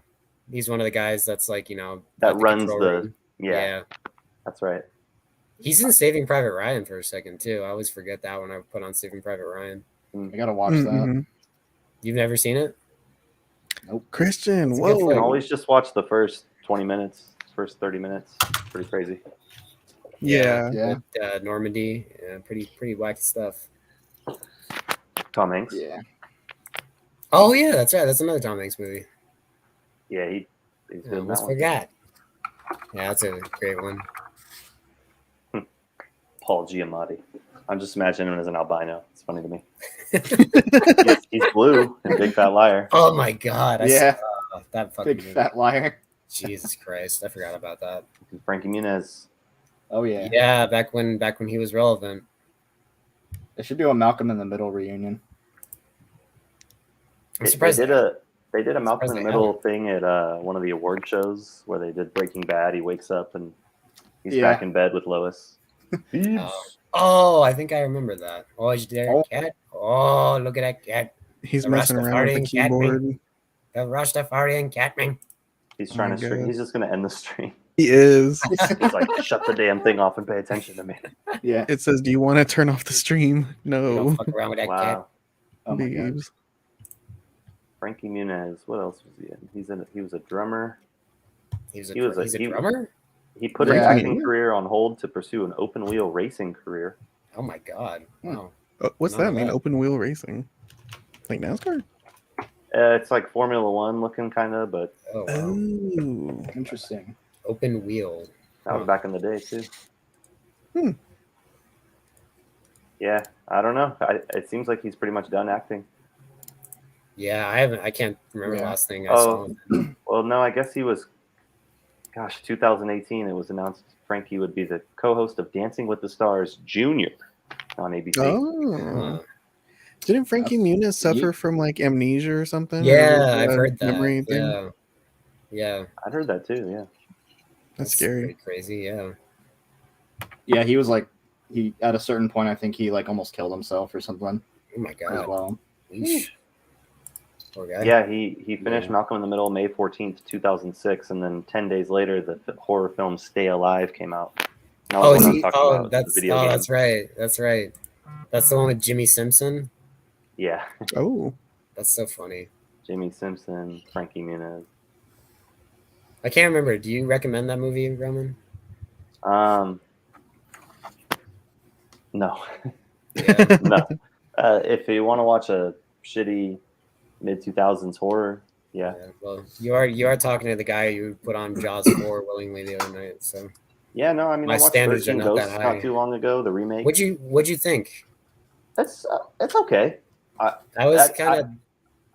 he's one of the guys that's like That at runs control the. room. Yeah, that's right. He's in Saving Private Ryan for a second too. I always forget that when I put on Saving Private Ryan. I gotta watch that. Mhm. You've never seen it? Christian, It's a good You flick. can whoa. always just watch the first 20 minutes, first 30 minutes. Pretty crazy. Yeah. Yeah. With, Normandy, pretty wacky stuff. Tom Hanks. Yeah. Oh yeah, that's right. That's another Tom Hanks movie. Yeah, he's I good in that almost one. forgot. Yeah, that's a great one. Paul Giamatti. I'm just imagining him as an albino. It's funny to me. He's blue in Big Fat Liar. Oh my God! Yeah. That fucking Big movie. fat liar. Jesus Christ! I forgot about that. Frankie Muniz. Oh yeah. Yeah, back when he was relevant. They should do a Malcolm in the Middle reunion. I'm surprised. They did a Malcolm in the Middle thing at one of the award shows where they did Breaking Bad. He wakes up and he's back in bed with Lois. Oh, I think I remember that. Oh, is there Oh. a cat? Oh, look at that cat. He's The messing around with the Rastafarian cat keyboard. The Rastafarian Catman. He's Oh trying my to stream. God. He's just going to end the stream. He is. He's like, shut the damn thing off and pay attention to me. Yeah. It says, "Do you want to turn off the stream?" You No. don't fuck around with that cat. Wow. Oh my god. Leaves. Frankie Muniz. What else was he in? He was a drummer. He's He was a- a he- drummer? He put his Yeah. acting career on hold to pursue an open wheel racing career. Oh my God. Wow. What's None that of mean? that. Open wheel racing, like NASCAR? It's like Formula One looking kind of, but Oh, wow. Oh. Interesting. Open wheel. that was back in the day too. Hmm. Yeah, I don't know. It seems like he's pretty much done acting. Yeah, I can't remember the Yeah. last thing I saw. Well, no, I guess he was. Gosh, 2018. It was announced Frankie would be the co-host of Dancing with the Stars Junior on ABC. Oh. Didn't Frankie Muniz suffer from like amnesia or something? Yeah, Or, I've heard that. memory thing? Yeah. Yeah. I heard that too. Yeah. That's scary. pretty crazy, yeah. Yeah, he was like he at a certain point I think he like almost killed himself or something Oh my as God. well. Yeesh. Poor guy. Yeah, he finished Yeah. Malcolm in the Middle May 14th, 2006, and then 10 days later, the horror film Stay Alive came out. And that was the one I'm talking about, the video game. that's right. That's right. That's the one with Jimmy Simpson. Yeah, Oh. That's so funny. Jimmy Simpson, Frankie Muniz. I can't remember. Do you recommend that movie, Roman? No, Yeah. no. If you want to watch a shitty mid 2000s horror, yeah. Yeah, well, you are talking to the guy who put on Jaws 4 willingly the other night. So, Yeah, no, I mean, My I watched standards are 13 not that Ghosts high. not too long ago, the remake. what'd you think? It's okay. I was I- kind of.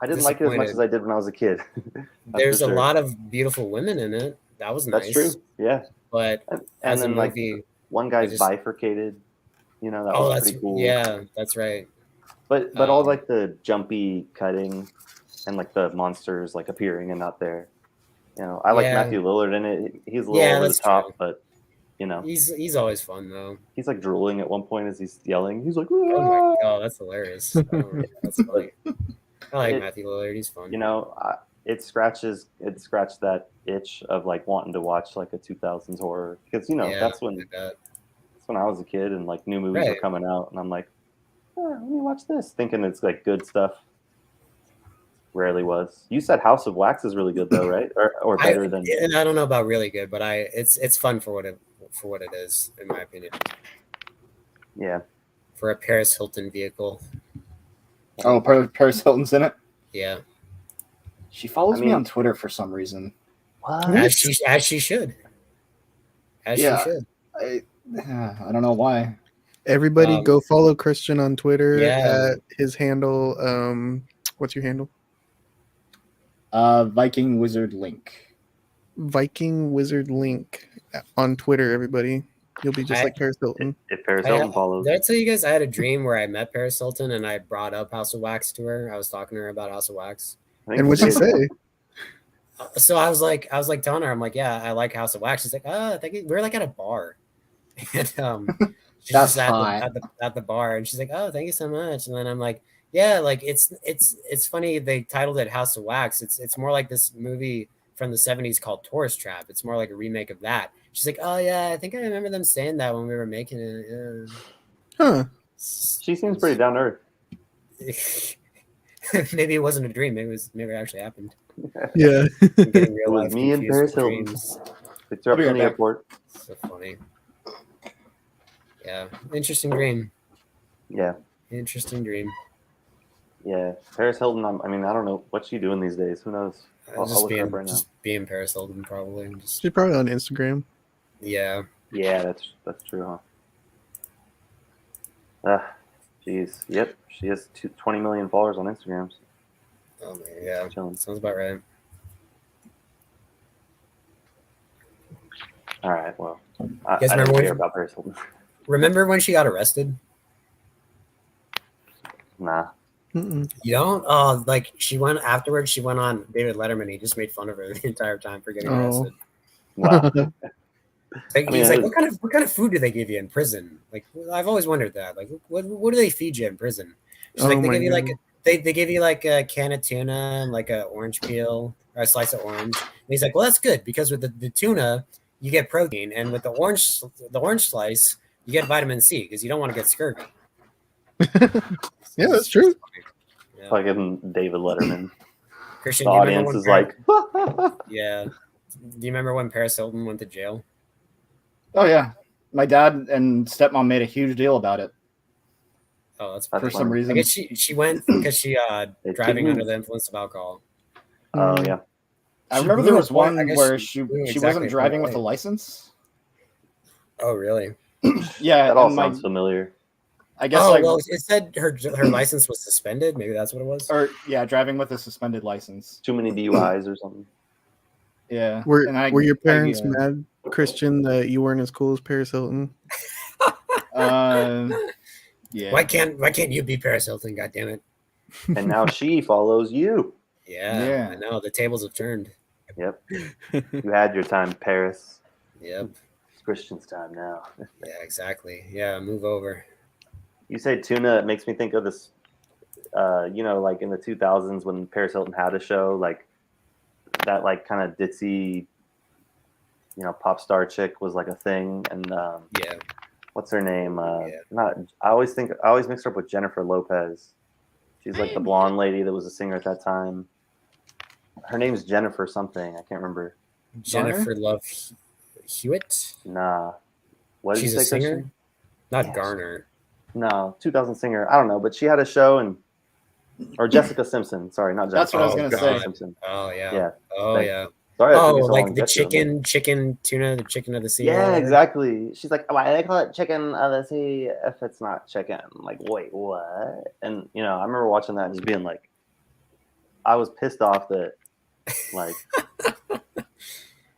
I didn't like it as much as I did when I was a kid. That's There's for a sure. lot of beautiful women in it. That was nice. That's true. Yeah, But and as a then like movie, one guy's just- bifurcated. You know, that was that's pretty cool. yeah, that's right. But all Um, like the jumpy cutting and like the monsters like appearing and not there. You know, I like Yeah. Matthew Lillard in it. He's a little Yeah, over the that's top, true. but You know, he's always fun though. he's like drooling at one point as he's yelling. He's like, Oh my "Ah!" god, that's hilarious. Oh, that's funny. I like Matthew Lillard. He's fun. You know, it scratched that itch of like wanting to watch like a 2000s horror, because you know that's when I was a kid and like new movies were coming out, and I'm like, let me watch this, thinking it's like good stuff. Rarely was. You said House of Wax is really good though, right? Or better than? I don't know about really good, but it's fun for what it is, in my opinion. Yeah. For a Paris Hilton vehicle. Oh, Paris Hilton's in it? Yeah. She follows me on Twitter for some reason. What? As she should. She should. I don't know why. Everybody go follow Kristian on Twitter at his handle. What's your handle? Viking Wizard Link. Viking Wizard Link on Twitter, everybody. You'll be just like Paris Hilton. If Paris Hilton follows. Did I tell you guys I had a dream where I met Paris Hilton and I brought up House of Wax to her? I was talking to her about House of Wax. And what'd she say? So I was like telling her, I'm like, yeah, I like House of Wax. She's like, we're like at a bar. And she's just at the bar, and she's like, oh, thank you so much. And then I'm like, yeah, like it's funny they titled it House of Wax. It's more like this movie from the 70s called Tourist Trap. It's more like a remake of that. She's like, oh yeah, I think I remember them saying that when we were making it. Yeah. Huh. She seems pretty down to earth. Maybe it wasn't a dream. Maybe it actually happened. Yeah. It was me and Paris Hilton. Picked her up in the airport. So funny. Yeah. Interesting dream. Yeah. Interesting dream. Yeah. Paris Hilton, I mean, I don't know. What's she doing these days? Who knows? I'll look her up right now. Just being Paris Hilton, probably. She's probably on Instagram. Yeah. Yeah, that's true, huh? Jeez. Yep. She has 20 million followers on Instagram. Oh, man. Yeah. Sounds about right. All right. Well, I don't care about Paris Hilton. Remember when she got arrested? Nah. Mm-mm. You don't? Like she went afterwards. She went on David Letterman. He just made fun of her the entire time for getting arrested. Wow. He's like, what kind of food do they give you in prison? Like, I've always wondered that. Like, what do they feed you in prison? She's like, they give you like a can of tuna and like an orange peel or a slice of orange. And he's like, well, that's good because with the tuna you get protein, and with the orange slice you get vitamin C because you don't want to get scurvy. Yeah, that's true. Yeah. Fucking David Letterman. Kristian, the audience is like, yeah. Do you remember when Paris Hilton went to jail? Oh yeah, my dad and stepmom made a huge deal about it. Oh, that's for some reason. I guess she went because she driving under the influence of alcohol. Oh yeah. I remember there was one where she wasn't driving with a license. Oh really? Yeah, that all sounds familiar. I guess. Well, it said her license was suspended. Maybe that's what it was. Or yeah, driving with a suspended license. Too many DUIs or something. Yeah. Were your parents mad, Kristian, that you weren't as cool as Paris Hilton? Yeah. Why can't you be Paris Hilton? God damn it! And now she follows you. Yeah. I know the tables have turned. Yep. You had your time, Paris. Yep. It's Kristian's time now. Yeah, exactly. Yeah, move over. You say tuna, it makes me think of this, like in the 2000s when Paris Hilton had a show, like that, like kind of ditzy, pop star chick was like a thing. And yeah, what's her name? I always mix her up with Jennifer Lopez. She's like the blonde lady that was a singer at that time. Her name's Jennifer something. I can't remember. Jennifer Love Hewitt? Nah. What did She's you say, a singer? Kristian? Not Garner. No, 2000 singer. I don't know, but she had a show or Jessica Simpson. Sorry, not Jessica. That's what I was going to say. Simpson. Oh yeah. Yeah. Oh yeah. Sorry. Like the chicken tuna, the chicken of the sea. Yeah, exactly. She's like, why do they call it chicken of the sea if it's not chicken? I'm like, wait, what? And I remember watching that and just being like, I was pissed off that, like,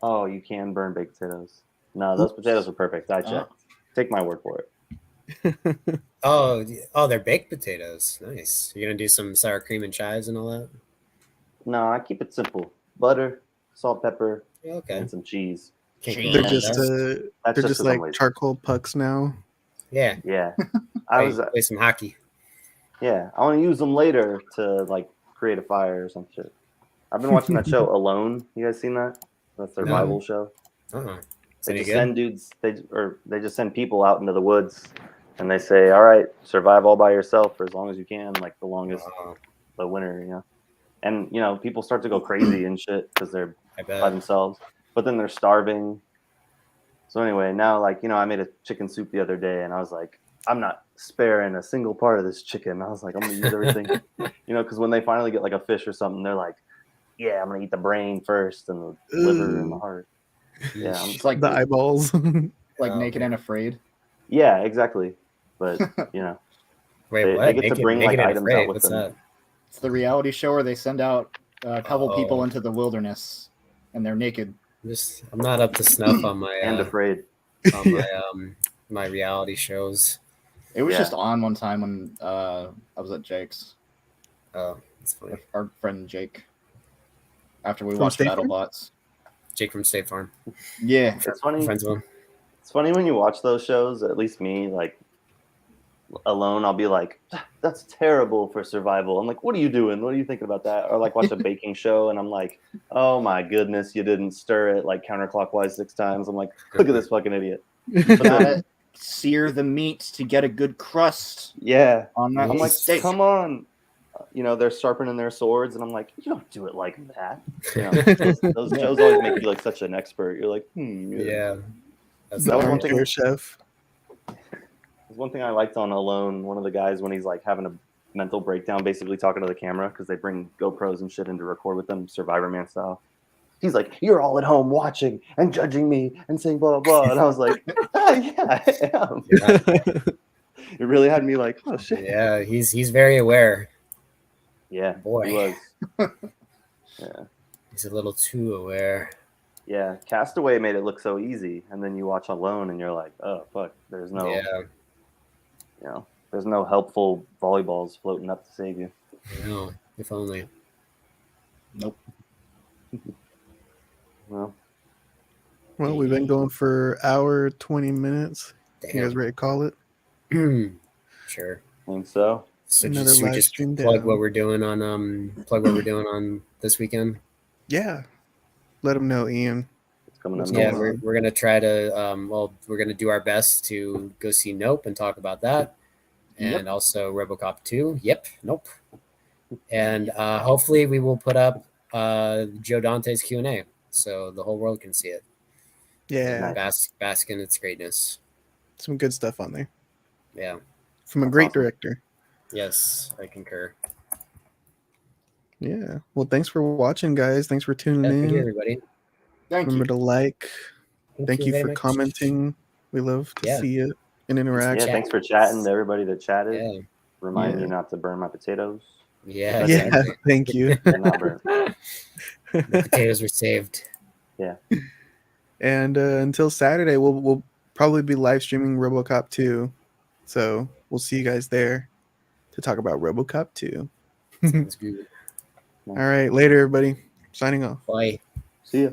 oh, you can burn baked potatoes. No, those potatoes are perfect. I checked. Take my word for it. Oh, they're baked potatoes. Nice. You're gonna do some sour cream and chives and all that? No, I keep it simple. Butter, salt, pepper, Okay. and some cheese. They're just like charcoal pucks now. Yeah. Play some hockey. Yeah, I want to use them later to like create a fire or some shit. I've been watching that show Alone. You guys seen that? That survival show. They just send dudes. They just send people out into the woods, and they say, "All right, survive all by yourself for as long as you can, like the longest, the winner." You know, and people start to go crazy and shit because they're by themselves, but then they're starving. So anyway, now I made a chicken soup the other day, and I was like, I'm not sparing a single part of this chicken. I was like, I'm gonna use everything, because when they finally get like a fish or something, they're like, yeah, I'm gonna eat the brain first and the liver and the heart. Yeah, it's like the eyeballs, like Naked and Afraid. Yeah, exactly. But they get to bring like items out with them. It's the reality show where they send out a couple people into the wilderness and they're naked. I'm not up to snuff on my and afraid on my my reality shows. It was just on one time when I was at Jake's. Oh, that's funny. With our friend Jake. After we watched BattleBots. Jake from State Farm. Yeah, it's funny. Friends with him. It's funny when you watch those shows. At least me, like Alone, I'll be like, "That's terrible for survival." I'm like, "What are you doing? What are you thinking about that?" Or like watch a baking show, and I'm like, "Oh my goodness, you didn't stir it like counterclockwise 6 times." I'm like, "Look at this fucking idiot." Gotta sear the meat to get a good crust. Yeah, on that. I'm like, come on. They're sharpening their swords, and I'm like, you don't do it like that. Those shows always make you like such an expert. You're like, yeah. That's the armchair chef. There's one thing I liked on Alone. One of the guys, when he's like having a mental breakdown, basically talking to the camera because they bring GoPros and shit in to record with them, Survivor Man style. He's like, "You're all at home watching and judging me and saying blah blah blah," and I was like, "Yeah, I am." Yeah. It really had me like, "Oh shit." Yeah, he's very aware. Yeah, boy, he was. Yeah, he's a little too aware. Yeah, Castaway made it look so easy, and then you watch Alone, and you're like, "Oh fuck, there's no, there's no helpful volleyballs floating up to save you." No, if only. Nope. Well, we've been going for hour 20 minutes. Damn. You guys ready to call it? Sure. I think so. So should we just plug what we're doing on this weekend? Yeah. Let them know, Ian. It's coming up. Yeah, we're gonna try to we're gonna do our best to go see Nope and talk about that, and also RoboCop 2. Nope. And hopefully we will put up Joe Dante's Q&A so the whole world can see it. Yeah. Bask in its greatness. Some good stuff on there. Yeah. From a great director. Yes, I concur. Yeah. Well, thanks for watching, guys. Thanks for tuning in. Thank you, everybody. Remember to like. Thank you for commenting. We love to see it and interact. Yeah, thanks for chatting to everybody that chatted. Yeah. Remind me not to burn my potatoes. Yeah, thank you. The potatoes were saved. Yeah. And until Saturday, we'll probably be live streaming RoboCop 2. So we'll see you guys there to talk about RoboCop 2. Sounds good. All right, later, everybody. Signing off. Bye. See ya.